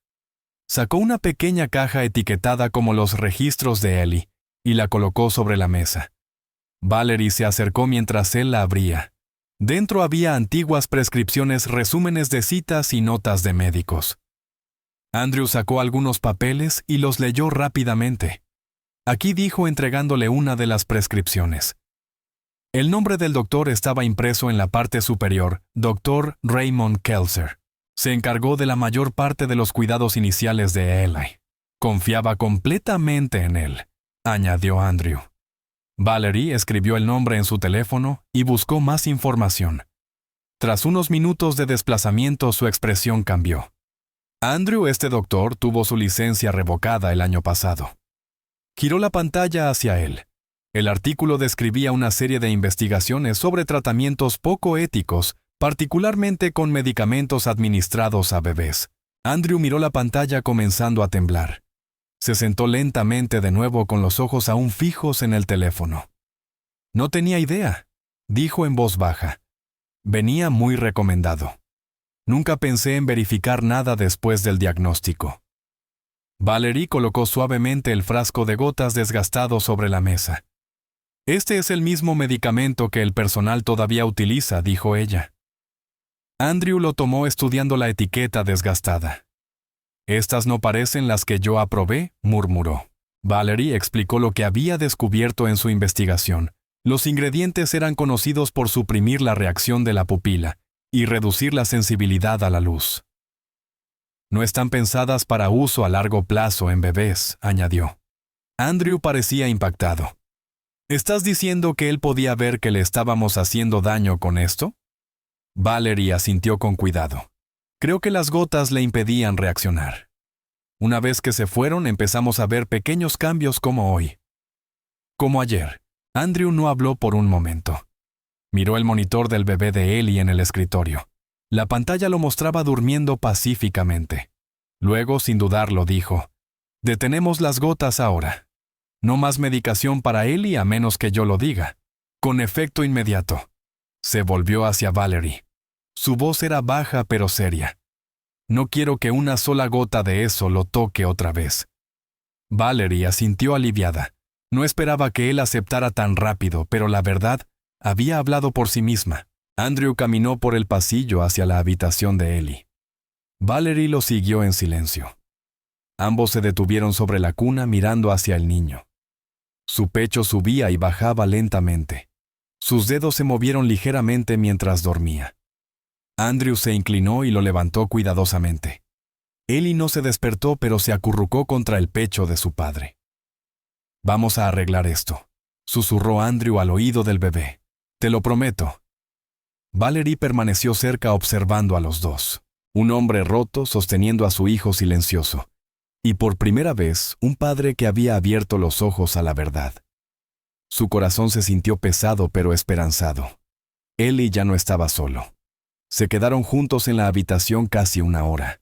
Sacó una pequeña caja etiquetada como los registros de Ellie y la colocó sobre la mesa. Valerie se acercó mientras él la abría. Dentro había antiguas prescripciones, resúmenes de citas y notas de médicos. Andrew sacó algunos papeles y los leyó rápidamente. Aquí dijo entregándole una de las prescripciones. El nombre del doctor estaba impreso en la parte superior, Dr. Raymond Kelser. Se encargó de la mayor parte de los cuidados iniciales de Ellie. Confiaba completamente en él, añadió Andrew. Valerie escribió el nombre en su teléfono y buscó más información. Tras unos minutos de desplazamiento, su expresión cambió. Andrew, este doctor, tuvo su licencia revocada el año pasado. Giró la pantalla hacia él. El artículo describía una serie de investigaciones sobre tratamientos poco éticos, particularmente con medicamentos administrados a bebés. Andrew miró la pantalla comenzando a temblar. Se sentó lentamente de nuevo con los ojos aún fijos en el teléfono. No tenía idea, dijo en voz baja. Venía muy recomendado. Nunca pensé en verificar nada después del diagnóstico. Valerie colocó suavemente el frasco de gotas desgastado sobre la mesa. Este es el mismo medicamento que el personal todavía utiliza, dijo ella. Andrew lo tomó estudiando la etiqueta desgastada. Estas no parecen las que yo aprobé, murmuró. Valerie explicó lo que había descubierto en su investigación. Los ingredientes eran conocidos por suprimir la reacción de la pupila y reducir la sensibilidad a la luz. No están pensadas para uso a largo plazo en bebés, añadió. Andrew parecía impactado. ¿Estás diciendo que él podía ver que le estábamos haciendo daño con esto? Valerie asintió con cuidado. Creo que las gotas le impedían reaccionar. Una vez que se fueron, empezamos a ver pequeños cambios como hoy. Como ayer. Andrew no habló por un momento. Miró el monitor del bebé de Ellie en el escritorio. La pantalla lo mostraba durmiendo pacíficamente. Luego, sin dudarlo, dijo: «Detenemos las gotas ahora. No más medicación para Ellie a menos que yo lo diga. Con efecto inmediato». Se volvió hacia Valerie. Su voz era baja pero seria. «No quiero que una sola gota de eso lo toque otra vez». Valerie asintió aliviada. No esperaba que él aceptara tan rápido, pero la verdad, había hablado por sí misma. Andrew caminó por el pasillo hacia la habitación de Ellie. Valerie lo siguió en silencio. Ambos se detuvieron sobre la cuna mirando hacia el niño. Su pecho subía y bajaba lentamente. Sus dedos se movieron ligeramente mientras dormía. Andrew se inclinó y lo levantó cuidadosamente. Ellie no se despertó, pero se acurrucó contra el pecho de su padre. «Vamos a arreglar esto», susurró Andrew al oído del bebé. «Te lo prometo». Valerie permaneció cerca observando a los dos. Un hombre roto sosteniendo a su hijo silencioso. Y por primera vez, un padre que había abierto los ojos a la verdad. Su corazón se sintió pesado pero esperanzado. Ellie ya no estaba solo. Se quedaron juntos en la habitación casi una hora.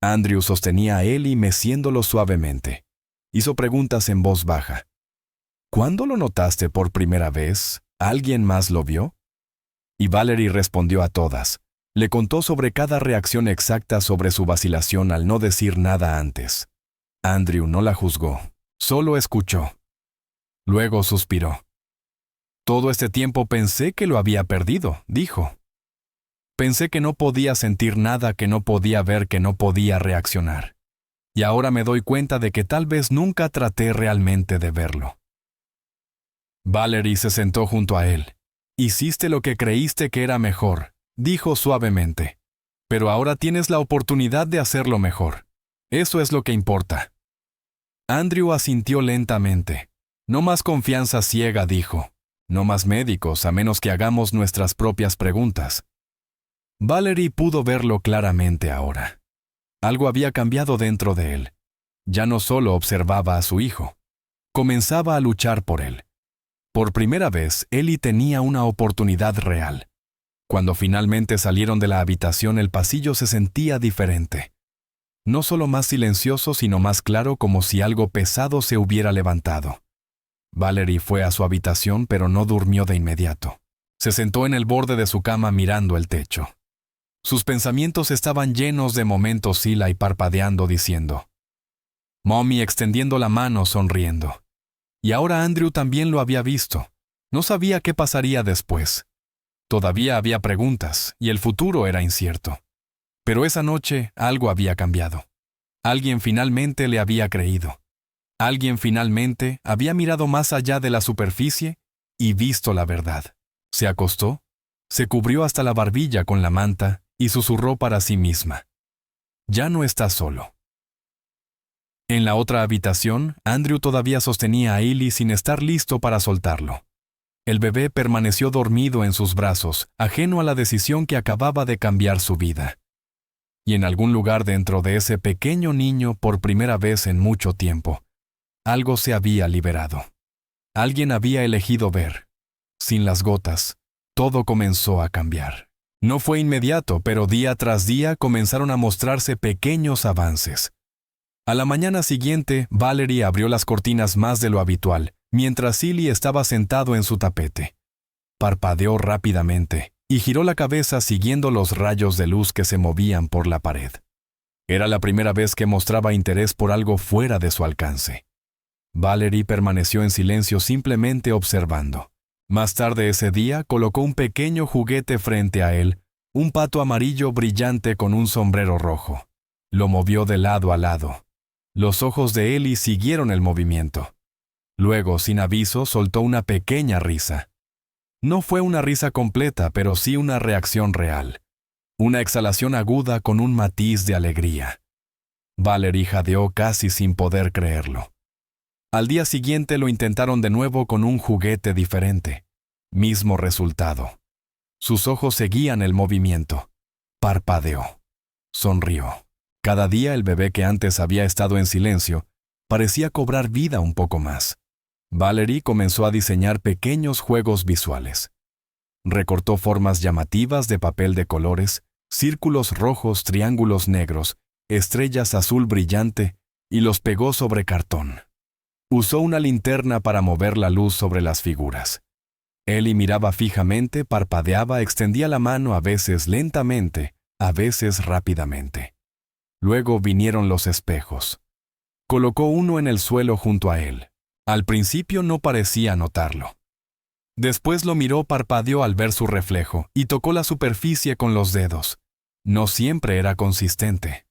Andrew sostenía a Ellie meciéndolo suavemente. Hizo preguntas en voz baja. «¿Cuándo lo notaste por primera vez? ¿Alguien más lo vio?» Y Valerie respondió a todas. Le contó sobre cada reacción exacta sobre su vacilación al no decir nada antes. Andrew no la juzgó, solo escuchó. Luego suspiró. «Todo este tiempo pensé que lo había perdido», dijo. «Pensé que no podía sentir nada, que no podía ver, que no podía reaccionar. Y ahora me doy cuenta de que tal vez nunca traté realmente de verlo». Valerie se sentó junto a él. «Hiciste lo que creíste que era mejor», dijo suavemente. «Pero ahora tienes la oportunidad de hacerlo mejor. Eso es lo que importa». Andrew asintió lentamente. «No más confianza ciega», dijo. «No más médicos, a menos que hagamos nuestras propias preguntas». Valerie pudo verlo claramente ahora. Algo había cambiado dentro de él. Ya no solo observaba a su hijo. Comenzaba a luchar por él. Por primera vez, Ellie tenía una oportunidad real. Cuando finalmente salieron de la habitación, el pasillo se sentía diferente. No solo más silencioso, sino más claro, como si algo pesado se hubiera levantado. Valerie fue a su habitación, pero no durmió de inmediato. Se sentó en el borde de su cama mirando el techo. Sus pensamientos estaban llenos de momentos Sila y parpadeando diciendo. Mommy extendiendo la mano sonriendo. Y ahora Andrew también lo había visto. No sabía qué pasaría después. Todavía había preguntas, y el futuro era incierto. Pero esa noche algo había cambiado. Alguien finalmente le había creído. Alguien finalmente había mirado más allá de la superficie y visto la verdad. Se acostó, se cubrió hasta la barbilla con la manta y susurró para sí misma. Ya no está solo. En la otra habitación, Andrew todavía sostenía a Ellie sin estar listo para soltarlo. El bebé permaneció dormido en sus brazos, ajeno a la decisión que acababa de cambiar su vida. Y en algún lugar dentro de ese pequeño niño, por primera vez en mucho tiempo, algo se había liberado. Alguien había elegido ver. Sin las gotas, todo comenzó a cambiar. No fue inmediato, pero día tras día comenzaron a mostrarse pequeños avances. A la mañana siguiente, Valerie abrió las cortinas más de lo habitual, mientras Silly estaba sentado en su tapete. Parpadeó rápidamente y giró la cabeza siguiendo los rayos de luz que se movían por la pared. Era la primera vez que mostraba interés por algo fuera de su alcance. Valerie permaneció en silencio simplemente observando. Más tarde ese día colocó un pequeño juguete frente a él, un pato amarillo brillante con un sombrero rojo. Lo movió de lado a lado. Los ojos de Ellie siguieron el movimiento. Luego, sin aviso, soltó una pequeña risa. No fue una risa completa, pero sí una reacción real. Una exhalación aguda con un matiz de alegría. Valerie jadeó casi sin poder creerlo. Al día siguiente lo intentaron de nuevo con un juguete diferente. Mismo resultado. Sus ojos seguían el movimiento. Parpadeó. Sonrió. Cada día el bebé que antes había estado en silencio parecía cobrar vida un poco más. Valerie comenzó a diseñar pequeños juegos visuales. Recortó formas llamativas de papel de colores, círculos rojos, triángulos negros, estrellas azul brillante y los pegó sobre cartón. Usó una linterna para mover la luz sobre las figuras. Ellie miraba fijamente, parpadeaba, extendía la mano a veces lentamente, a veces rápidamente. Luego vinieron los espejos. Colocó uno en el suelo junto a él. Al principio no parecía notarlo. Después lo miró, parpadeó al ver su reflejo y tocó la superficie con los dedos. No siempre era consistente.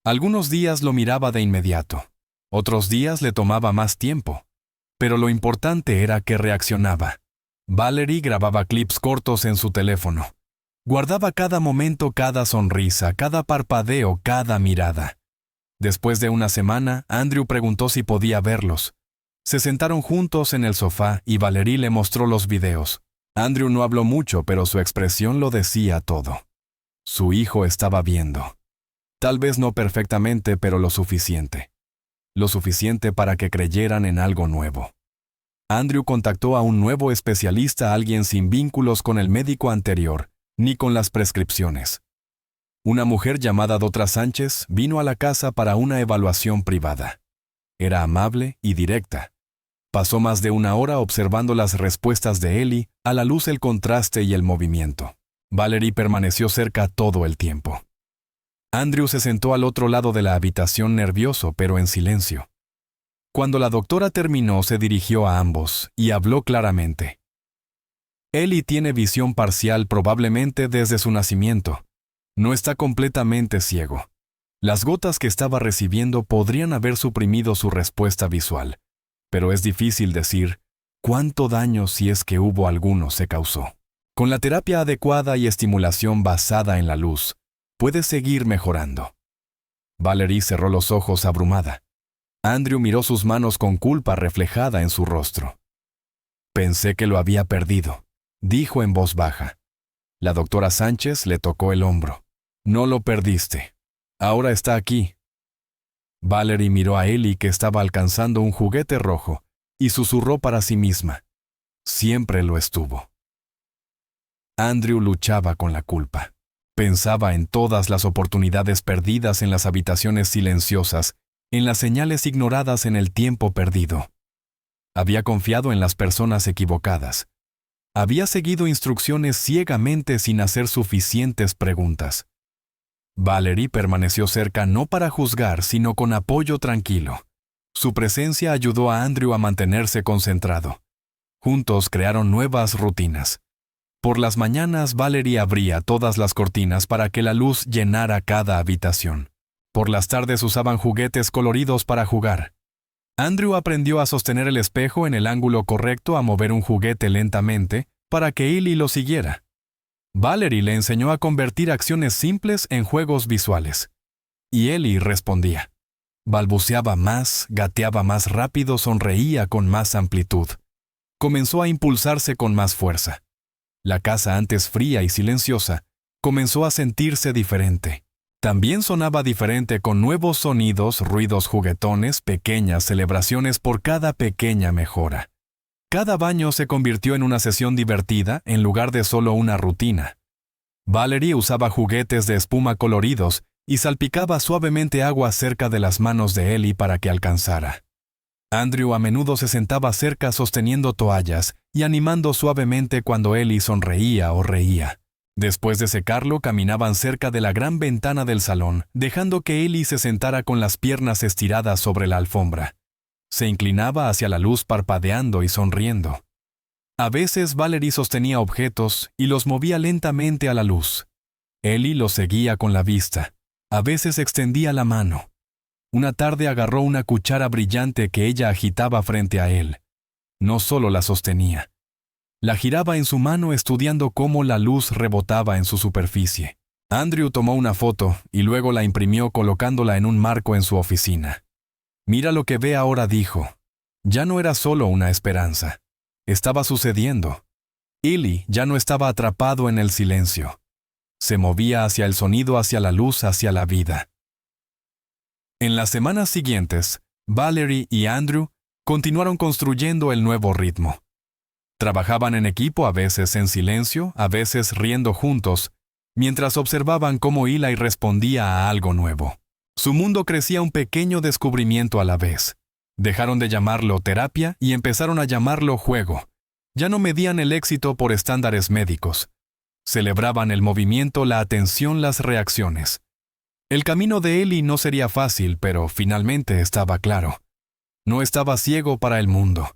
Algunos días lo miraba de inmediato. Otros días le tomaba más tiempo. Pero lo importante era que reaccionaba. Valerie grababa clips cortos en su teléfono. Guardaba cada momento, cada sonrisa, cada parpadeo, cada mirada. Después de una semana, Andrew preguntó si podía verlos. Se sentaron juntos en el sofá y Valerie le mostró los videos. Andrew no habló mucho, pero su expresión lo decía todo. Su hijo estaba viendo. Tal vez no perfectamente, pero lo suficiente. Lo suficiente para que creyeran en algo nuevo. Andrew contactó a un nuevo especialista, alguien sin vínculos con el médico anterior, ni con las prescripciones. Una mujer llamada Dra. Sánchez vino a la casa para una evaluación privada. Era amable y directa. Pasó más de una hora observando las respuestas de Ellie, a la luz, el contraste y el movimiento. Valerie permaneció cerca todo el tiempo. Andrew se sentó al otro lado de la habitación nervioso, pero en silencio. Cuando la doctora terminó, se dirigió a ambos y habló claramente. Ellie tiene visión parcial probablemente desde su nacimiento. No está completamente ciego. Las gotas que estaba recibiendo podrían haber suprimido su respuesta visual, pero es difícil decir cuánto daño, si es que hubo alguno, se causó. Con la terapia adecuada y estimulación basada en la luz, puede seguir mejorando. Valerie cerró los ojos abrumada. Andrew miró sus manos con culpa reflejada en su rostro. Pensé que lo había perdido, dijo en voz baja. La doctora Sánchez le tocó el hombro. No lo perdiste. Ahora está aquí. Valerie miró a Ellie, que estaba alcanzando un juguete rojo, y susurró para sí misma. Siempre lo estuvo. Andrew luchaba con la culpa. Pensaba en todas las oportunidades perdidas en las habitaciones silenciosas, en las señales ignoradas en el tiempo perdido. Había confiado en las personas equivocadas. Había seguido instrucciones ciegamente sin hacer suficientes preguntas. Valerie permaneció cerca no para juzgar, sino con apoyo tranquilo. Su presencia ayudó a Andrew a mantenerse concentrado. Juntos crearon nuevas rutinas. Por las mañanas, Valerie abría todas las cortinas para que la luz llenara cada habitación. Por las tardes usaban juguetes coloridos para jugar. Andrew aprendió a sostener el espejo en el ángulo correcto, a mover un juguete lentamente para que Ellie lo siguiera. Valerie le enseñó a convertir acciones simples en juegos visuales. Y Ellie respondía. Balbuceaba más, gateaba más rápido, sonreía con más amplitud. Comenzó a impulsarse con más fuerza. La casa, antes fría y silenciosa, comenzó a sentirse diferente. También sonaba diferente, con nuevos sonidos, ruidos juguetones, pequeñas celebraciones por cada pequeña mejora. Cada baño se convirtió en una sesión divertida en lugar de solo una rutina. Valerie usaba juguetes de espuma coloridos y salpicaba suavemente agua cerca de las manos de Ellie para que alcanzara. Andrew a menudo se sentaba cerca sosteniendo toallas y animando suavemente cuando Ellie sonreía o reía. Después de secarlo, caminaban cerca de la gran ventana del salón, dejando que Ellie se sentara con las piernas estiradas sobre la alfombra. Se inclinaba hacia la luz parpadeando y sonriendo. A veces Valerie sostenía objetos y los movía lentamente a la luz. Ellie los seguía con la vista. A veces extendía la mano. Una tarde agarró una cuchara brillante que ella agitaba frente a él. No solo la sostenía. La giraba en su mano estudiando cómo la luz rebotaba en su superficie. Andrew tomó una foto y luego la imprimió colocándola en un marco en su oficina. «Mira lo que ve ahora», dijo. Ya no era solo una esperanza. Estaba sucediendo. Ellie ya no estaba atrapado en el silencio. Se movía hacia el sonido, hacia la luz, hacia la vida. En las semanas siguientes, Valerie y Andrew continuaron construyendo el nuevo ritmo. Trabajaban en equipo, a veces en silencio, a veces riendo juntos, mientras observaban cómo Eli respondía a algo nuevo. Su mundo crecía un pequeño descubrimiento a la vez. Dejaron de llamarlo terapia y empezaron a llamarlo juego. Ya no medían el éxito por estándares médicos. Celebraban el movimiento, la atención, las reacciones. El camino de Eli no sería fácil, pero finalmente estaba claro. No estaba ciego para el mundo.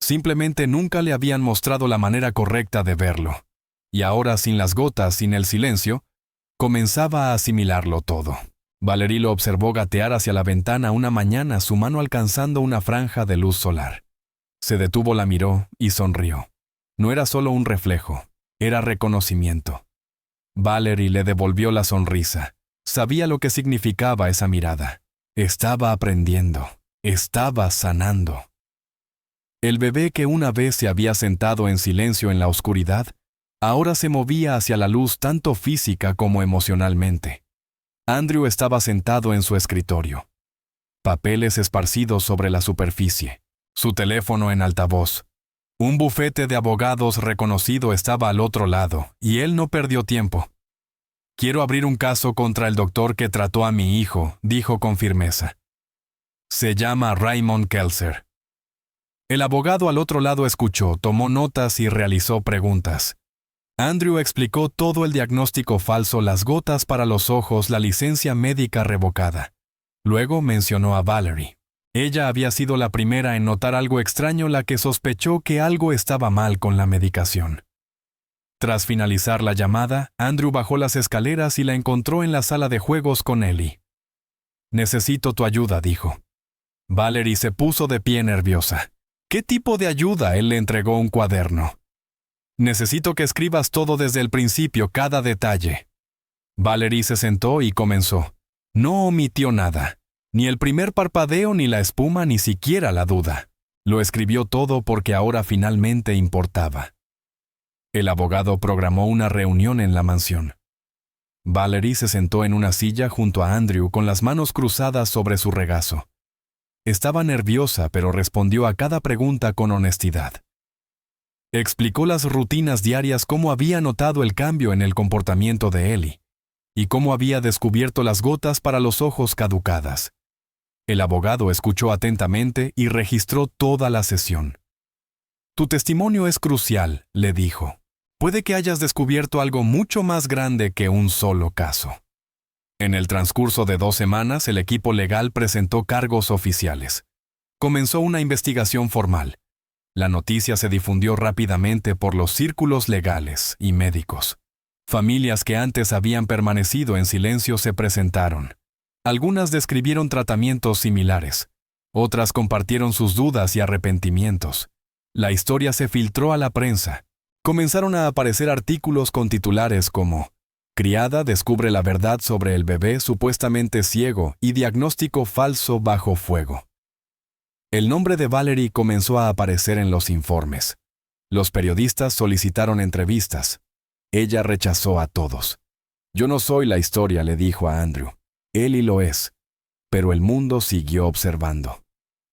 Simplemente nunca le habían mostrado la manera correcta de verlo. Y ahora, sin las gotas, sin el silencio, comenzaba a asimilarlo todo. Valerie lo observó gatear hacia la ventana una mañana, su mano alcanzando una franja de luz solar. Se detuvo, la miró y sonrió. No era solo un reflejo, era reconocimiento. Valerie le devolvió la sonrisa. Sabía lo que significaba esa mirada. Estaba aprendiendo, estaba sanando. El bebé que una vez se había sentado en silencio en la oscuridad, ahora se movía hacia la luz tanto física como emocionalmente. Andrew estaba sentado en su escritorio. Papeles esparcidos sobre la superficie. Su teléfono en altavoz. Un bufete de abogados reconocido estaba al otro lado, y él no perdió tiempo. «Quiero abrir un caso contra el doctor que trató a mi hijo», dijo con firmeza. «Se llama Raymond Kelser». El abogado al otro lado escuchó, tomó notas y realizó preguntas. Andrew explicó todo: el diagnóstico falso, las gotas para los ojos, la licencia médica revocada. Luego mencionó a Valerie. Ella había sido la primera en notar algo extraño, la que sospechó que algo estaba mal con la medicación. Tras finalizar la llamada, Andrew bajó las escaleras y la encontró en la sala de juegos con Ellie. «Necesito tu ayuda», dijo. Valerie se puso de pie nerviosa. ¿Qué tipo de ayuda? Él le entregó un cuaderno. «Necesito que escribas todo desde el principio, cada detalle». Valerie se sentó y comenzó. No omitió nada. Ni el primer parpadeo, ni la espuma, ni siquiera la duda. Lo escribió todo porque ahora finalmente importaba. El abogado programó una reunión en la mansión. Valerie se sentó en una silla junto a Andrew con las manos cruzadas sobre su regazo. Estaba nerviosa, pero respondió a cada pregunta con honestidad. Explicó las rutinas diarias, cómo había notado el cambio en el comportamiento de Ellie y cómo había descubierto las gotas para los ojos caducadas. El abogado escuchó atentamente y registró toda la sesión. «Tu testimonio es crucial», le dijo. «Puede que hayas descubierto algo mucho más grande que un solo caso». En el transcurso de 2 semanas, el equipo legal presentó cargos oficiales. Comenzó una investigación formal. La noticia se difundió rápidamente por los círculos legales y médicos. Familias que antes habían permanecido en silencio se presentaron. Algunas describieron tratamientos similares. Otras compartieron sus dudas y arrepentimientos. La historia se filtró a la prensa. Comenzaron a aparecer artículos con titulares como «Criada descubre la verdad sobre el bebé supuestamente ciego y diagnóstico falso bajo fuego». El nombre de Valerie comenzó a aparecer en los informes. Los periodistas solicitaron entrevistas. Ella rechazó a todos. «Yo no soy la historia», le dijo a Andrew. «Ellie lo es». Pero el mundo siguió observando.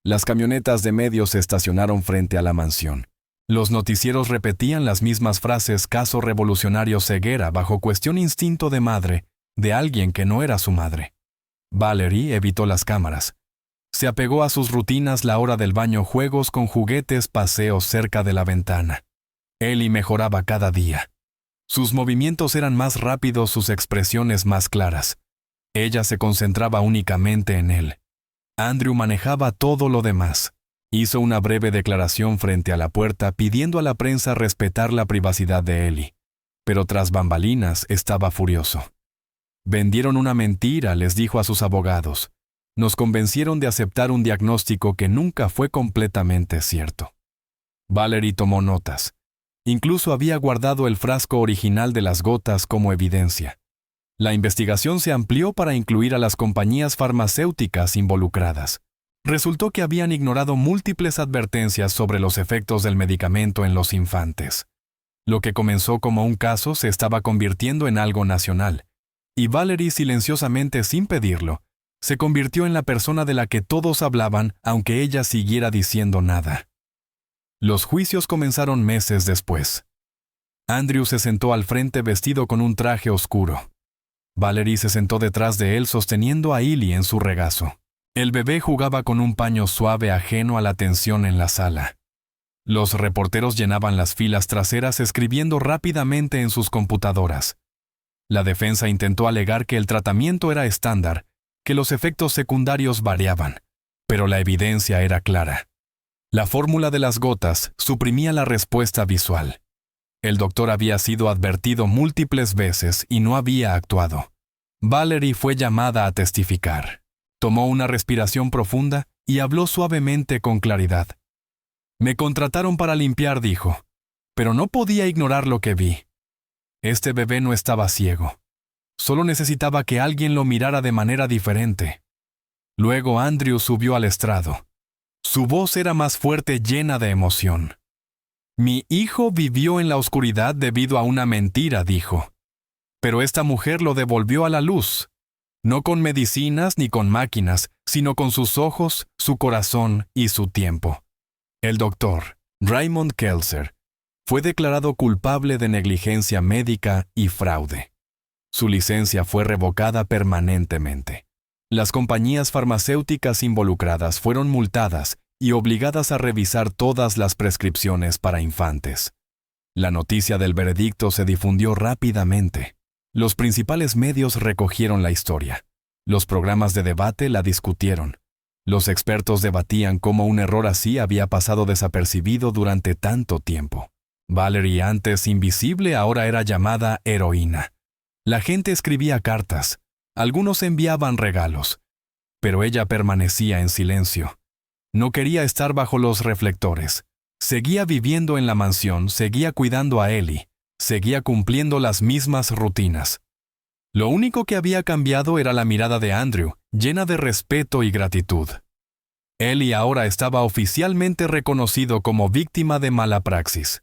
Las camionetas de medios se estacionaron frente a la mansión. Los noticieros repetían las mismas frases: caso revolucionario ceguera bajo cuestión instinto de madre, de alguien que no era su madre. Valerie evitó las cámaras. Se apegó a sus rutinas: la hora del baño, juegos con juguetes, paseos cerca de la ventana. Ellie mejoraba cada día. Sus movimientos eran más rápidos, sus expresiones más claras. Ella se concentraba únicamente en él. Andrew manejaba todo lo demás. Hizo una breve declaración frente a la puerta pidiendo a la prensa respetar la privacidad de Ellie. Pero tras bambalinas estaba furioso. «Vendieron una mentira», les dijo a sus abogados. «Nos convencieron de aceptar un diagnóstico que nunca fue completamente cierto». Valerie tomó notas. Incluso había guardado el frasco original de las gotas como evidencia. La investigación se amplió para incluir a las compañías farmacéuticas involucradas. Resultó que habían ignorado múltiples advertencias sobre los efectos del medicamento en los infantes. Lo que comenzó como un caso se estaba convirtiendo en algo nacional, y Valerie, silenciosamente, sin pedirlo, se convirtió en la persona de la que todos hablaban, aunque ella siguiera diciendo nada. Los juicios comenzaron meses después. Andrew se sentó al frente vestido con un traje oscuro. Valerie se sentó detrás de él sosteniendo a Ellie en su regazo. El bebé jugaba con un paño suave ajeno a la tensión en la sala. Los reporteros llenaban las filas traseras escribiendo rápidamente en sus computadoras. La defensa intentó alegar que el tratamiento era estándar, que los efectos secundarios variaban, pero la evidencia era clara. La fórmula de las gotas suprimía la respuesta visual. El doctor había sido advertido múltiples veces y no había actuado. Valerie fue llamada a testificar. Tomó una respiración profunda y habló suavemente con claridad. «Me contrataron para limpiar», dijo, «pero no podía ignorar lo que vi. Este bebé no estaba ciego. Solo necesitaba que alguien lo mirara de manera diferente». Luego Andrew subió al estrado. Su voz era más fuerte, llena de emoción. «Mi hijo vivió en la oscuridad debido a una mentira», dijo. «Pero esta mujer lo devolvió a la luz. No con medicinas ni con máquinas, sino con sus ojos, su corazón y su tiempo». El doctor, Raymond Kelser, fue declarado culpable de negligencia médica y fraude. Su licencia fue revocada permanentemente. Las compañías farmacéuticas involucradas fueron multadas y obligadas a revisar todas las prescripciones para infantes. La noticia del veredicto se difundió rápidamente. Los principales medios recogieron la historia. Los programas de debate la discutieron. Los expertos debatían cómo un error así había pasado desapercibido durante tanto tiempo. Valerie, antes invisible, ahora era llamada heroína. La gente escribía cartas. Algunos enviaban regalos. Pero ella permanecía en silencio. No quería estar bajo los reflectores. Seguía viviendo en la mansión, seguía cuidando a Ellie, seguía cumpliendo las mismas rutinas. Lo único que había cambiado era la mirada de Andrew, llena de respeto y gratitud. Ellie ahora estaba oficialmente reconocido como víctima de mala praxis.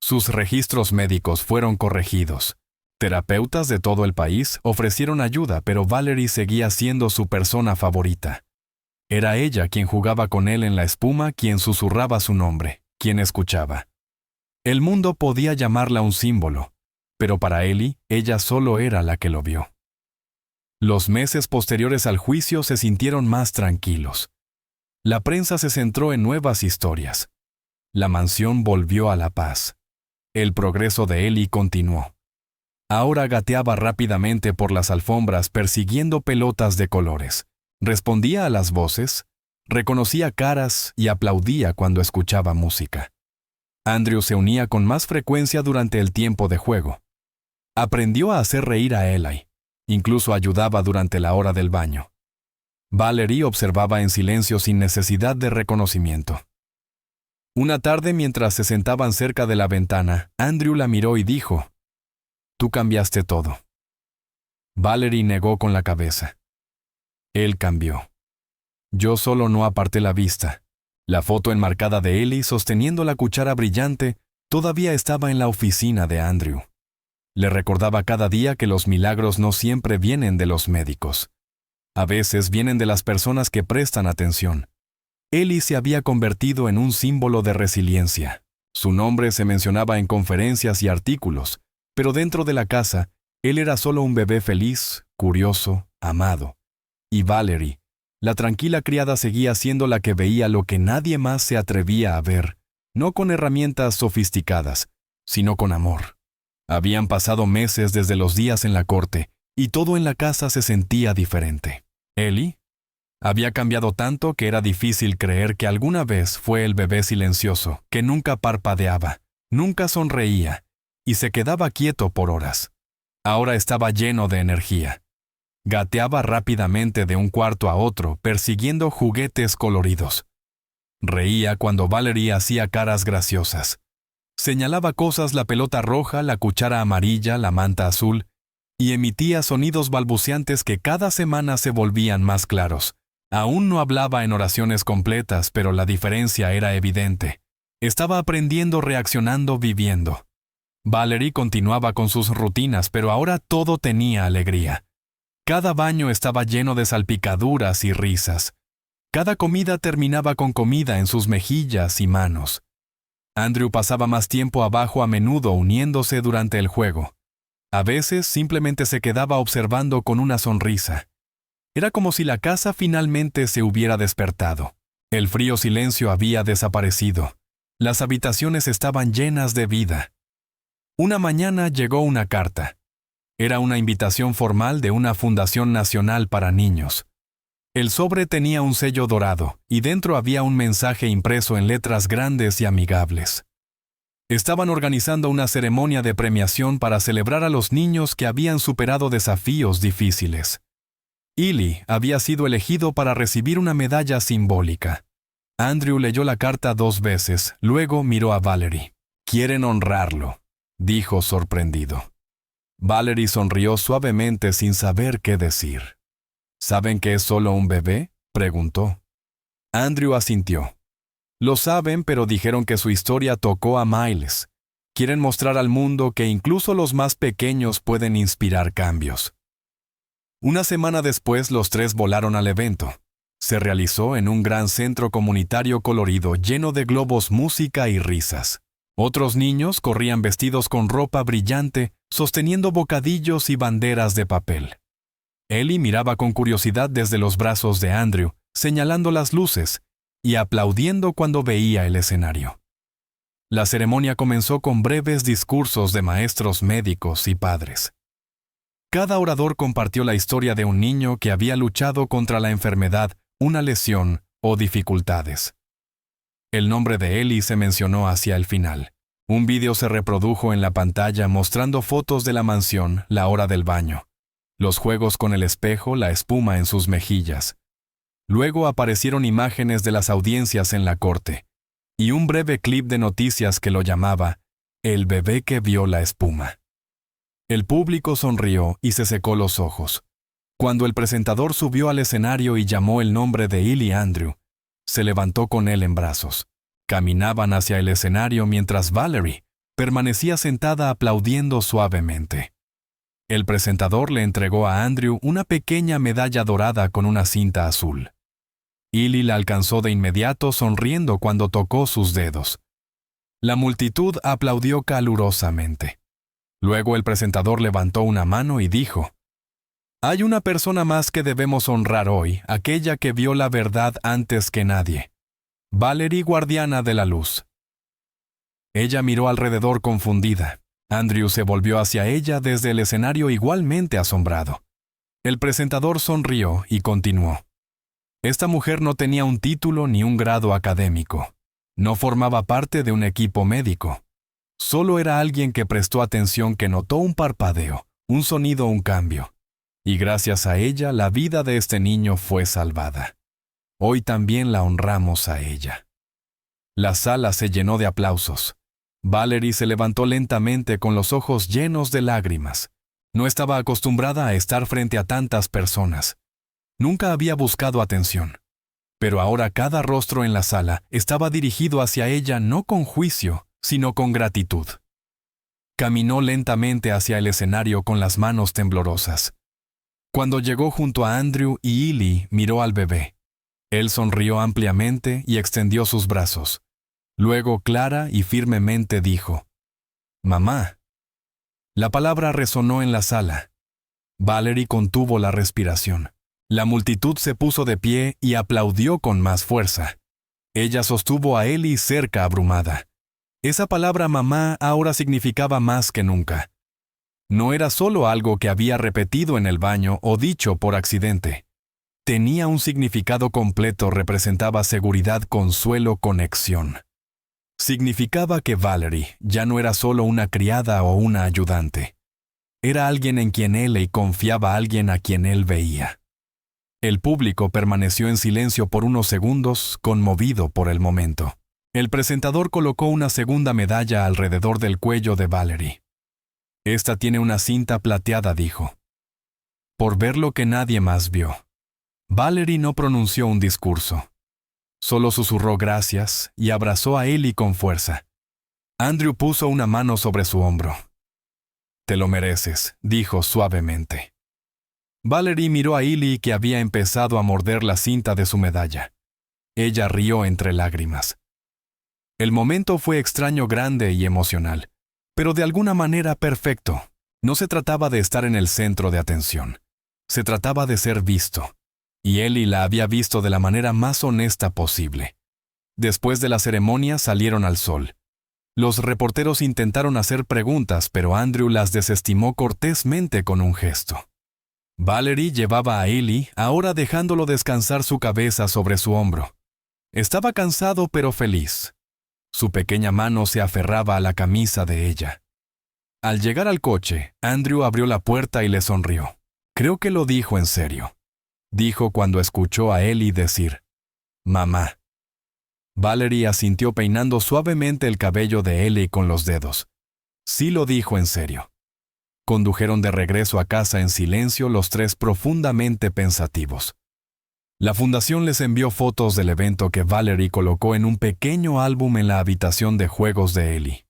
Sus registros médicos fueron corregidos. Terapeutas de todo el país ofrecieron ayuda, pero Valerie seguía siendo su persona favorita. Era ella quien jugaba con él en la espuma, quien susurraba su nombre, quien escuchaba. El mundo podía llamarla un símbolo, pero para Ellie, ella solo era la que lo vio. Los meses posteriores al juicio se sintieron más tranquilos. La prensa se centró en nuevas historias. La mansión volvió a la paz. El progreso de Ellie continuó. Ahora gateaba rápidamente por las alfombras persiguiendo pelotas de colores. Respondía a las voces, reconocía caras y aplaudía cuando escuchaba música. Andrew se unía con más frecuencia durante el tiempo de juego. Aprendió a hacer reír a Ellie. Incluso ayudaba durante la hora del baño. Valerie observaba en silencio sin necesidad de reconocimiento. Una tarde, mientras se sentaban cerca de la ventana, Andrew la miró y dijo: «Tú cambiaste todo». Valerie negó con la cabeza. Él cambió. Yo solo no aparté la vista. La foto enmarcada de Ellie sosteniendo la cuchara brillante todavía estaba en la oficina de Andrew. Le recordaba cada día que los milagros no siempre vienen de los médicos. A veces vienen de las personas que prestan atención. Ellie se había convertido en un símbolo de resiliencia. Su nombre se mencionaba en conferencias y artículos, pero dentro de la casa, él era solo un bebé feliz, curioso, amado. Y Valerie, la tranquila criada, seguía siendo la que veía lo que nadie más se atrevía a ver, no con herramientas sofisticadas, sino con amor. Habían pasado meses desde los días en la corte, y todo en la casa se sentía diferente. Ellie había cambiado tanto que era difícil creer que alguna vez fue el bebé silencioso, que nunca parpadeaba, nunca sonreía, y se quedaba quieto por horas. Ahora estaba lleno de energía. Gateaba rápidamente de un cuarto a otro, persiguiendo juguetes coloridos. Reía cuando Valerie hacía caras graciosas. Señalaba cosas: la pelota roja, la cuchara amarilla, la manta azul, y emitía sonidos balbuceantes que cada semana se volvían más claros. Aún no hablaba en oraciones completas, pero la diferencia era evidente. Estaba aprendiendo, reaccionando, viviendo. Valerie continuaba con sus rutinas, pero ahora todo tenía alegría. Cada baño estaba lleno de salpicaduras y risas. Cada comida terminaba con comida en sus mejillas y manos. Andrew pasaba más tiempo abajo, a menudo uniéndose durante el juego. A veces simplemente se quedaba observando con una sonrisa. Era como si la casa finalmente se hubiera despertado. El frío silencio había desaparecido. Las habitaciones estaban llenas de vida. Una mañana llegó una carta. Era una invitación formal de una fundación nacional para niños. El sobre tenía un sello dorado, y dentro había un mensaje impreso en letras grandes y amigables. Estaban organizando una ceremonia de premiación para celebrar a los niños que habían superado desafíos difíciles. Ellie había sido elegido para recibir una medalla simbólica. Andrew leyó la carta 2 veces, luego miró a Valerie. «Quieren honrarlo», dijo sorprendido. Valerie sonrió suavemente sin saber qué decir. «¿Saben que es solo un bebé?», preguntó. Andrew asintió. «Lo saben, pero dijeron que su historia tocó a Miles. Quieren mostrar al mundo que incluso los más pequeños pueden inspirar cambios». Una semana después, los 3 volaron al evento. Se realizó en un gran centro comunitario colorido lleno de globos, música y risas. Otros niños corrían vestidos con ropa brillante, sosteniendo bocadillos y banderas de papel. Ellie miraba con curiosidad desde los brazos de Andrew, señalando las luces y aplaudiendo cuando veía el escenario. La ceremonia comenzó con breves discursos de maestros, médicos y padres. Cada orador compartió la historia de un niño que había luchado contra la enfermedad, una lesión o dificultades. El nombre de Ellie se mencionó hacia el final. Un vídeo se reprodujo en la pantalla mostrando fotos de la mansión, la hora del baño, los juegos con el espejo, la espuma en sus mejillas. Luego aparecieron imágenes de las audiencias en la corte y un breve clip de noticias que lo llamaba «El bebé que vio la espuma». El público sonrió y se secó los ojos. Cuando el presentador subió al escenario y llamó el nombre de Ellie Andrew, se levantó con él en brazos. Caminaban hacia el escenario mientras Valerie permanecía sentada aplaudiendo suavemente. El presentador le entregó a Andrew una pequeña medalla dorada con una cinta azul. Ellie la alcanzó de inmediato, sonriendo cuando tocó sus dedos. La multitud aplaudió calurosamente. Luego el presentador levantó una mano y dijo: «Hay una persona más que debemos honrar hoy, aquella que vio la verdad antes que nadie. Valerie, guardiana de la luz». Ella miró alrededor confundida. Andrew se volvió hacia ella desde el escenario igualmente asombrado. El presentador sonrió y continuó: «Esta mujer no tenía un título ni un grado académico. No formaba parte de un equipo médico. Solo era alguien que prestó atención, que notó un parpadeo, un sonido, un cambio. Y gracias a ella, la vida de este niño fue salvada. Hoy también la honramos a ella». La sala se llenó de aplausos. Valerie se levantó lentamente con los ojos llenos de lágrimas. No estaba acostumbrada a estar frente a tantas personas. Nunca había buscado atención. Pero ahora cada rostro en la sala estaba dirigido hacia ella, no con juicio, sino con gratitud. Caminó lentamente hacia el escenario con las manos temblorosas. Cuando llegó junto a Andrew y Ellie, miró al bebé. Él sonrió ampliamente y extendió sus brazos. Luego, clara y firmemente dijo: «Mamá». La palabra resonó en la sala. Valerie contuvo la respiración. La multitud se puso de pie y aplaudió con más fuerza. Ella sostuvo a Ellie cerca, abrumada. Esa palabra mamá ahora significaba más que nunca. No era solo algo que había repetido en el baño o dicho por accidente. Tenía un significado completo, representaba seguridad, consuelo, conexión. Significaba que Valerie ya no era solo una criada o una ayudante. Era alguien en quien Ellie confiaba, alguien a quien él veía. El público permaneció en silencio por unos segundos, conmovido por el momento. El presentador colocó una segunda medalla alrededor del cuello de Valerie. «Esta tiene una cinta plateada», dijo, «por ver lo que nadie más vio». Valerie no pronunció un discurso. Solo susurró gracias y abrazó a Ellie con fuerza. Andrew puso una mano sobre su hombro. «Te lo mereces», dijo suavemente. Valerie miró a Ellie, que había empezado a morder la cinta de su medalla. Ella rió entre lágrimas. El momento fue extraño, grande y emocional, pero de alguna manera perfecto. No se trataba de estar en el centro de atención. Se trataba de ser visto. Y Ellie la había visto de la manera más honesta posible. Después de la ceremonia salieron al sol. Los reporteros intentaron hacer preguntas, pero Andrew las desestimó cortésmente con un gesto. Valerie llevaba a Ellie, ahora dejándolo descansar su cabeza sobre su hombro. Estaba cansado pero feliz. Su pequeña mano se aferraba a la camisa de ella. Al llegar al coche, Andrew abrió la puerta y le sonrió. «Creo que lo dijo en serio», dijo cuando escuchó a Ellie decir: «Mamá». Valerie asintió peinando suavemente el cabello de Ellie con los dedos. Sí lo dijo en serio. Condujeron de regreso a casa en silencio, los tres profundamente pensativos. La fundación les envió fotos del evento que Valerie colocó en un pequeño álbum en la habitación de juegos de Ellie.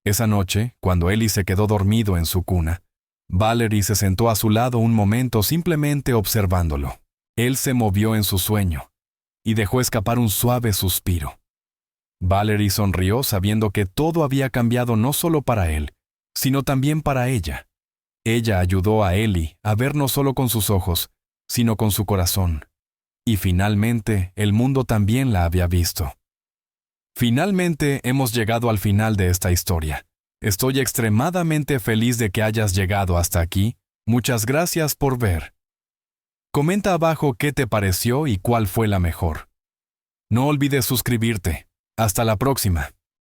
Esa noche, cuando Ellie se quedó dormido en su cuna, Valerie se sentó a su lado un momento simplemente observándolo. Él se movió en su sueño y dejó escapar un suave suspiro. Valerie sonrió sabiendo que todo había cambiado no solo para él, sino también para ella. Ella ayudó a Ellie a ver no solo con sus ojos, sino con su corazón. Y finalmente, el mundo también la había visto. Finalmente hemos llegado al final de esta historia. Estoy extremadamente feliz de que hayas llegado hasta aquí. Muchas gracias por ver. Comenta abajo qué te pareció y cuál fue la mejor. No olvides suscribirte. Hasta la próxima.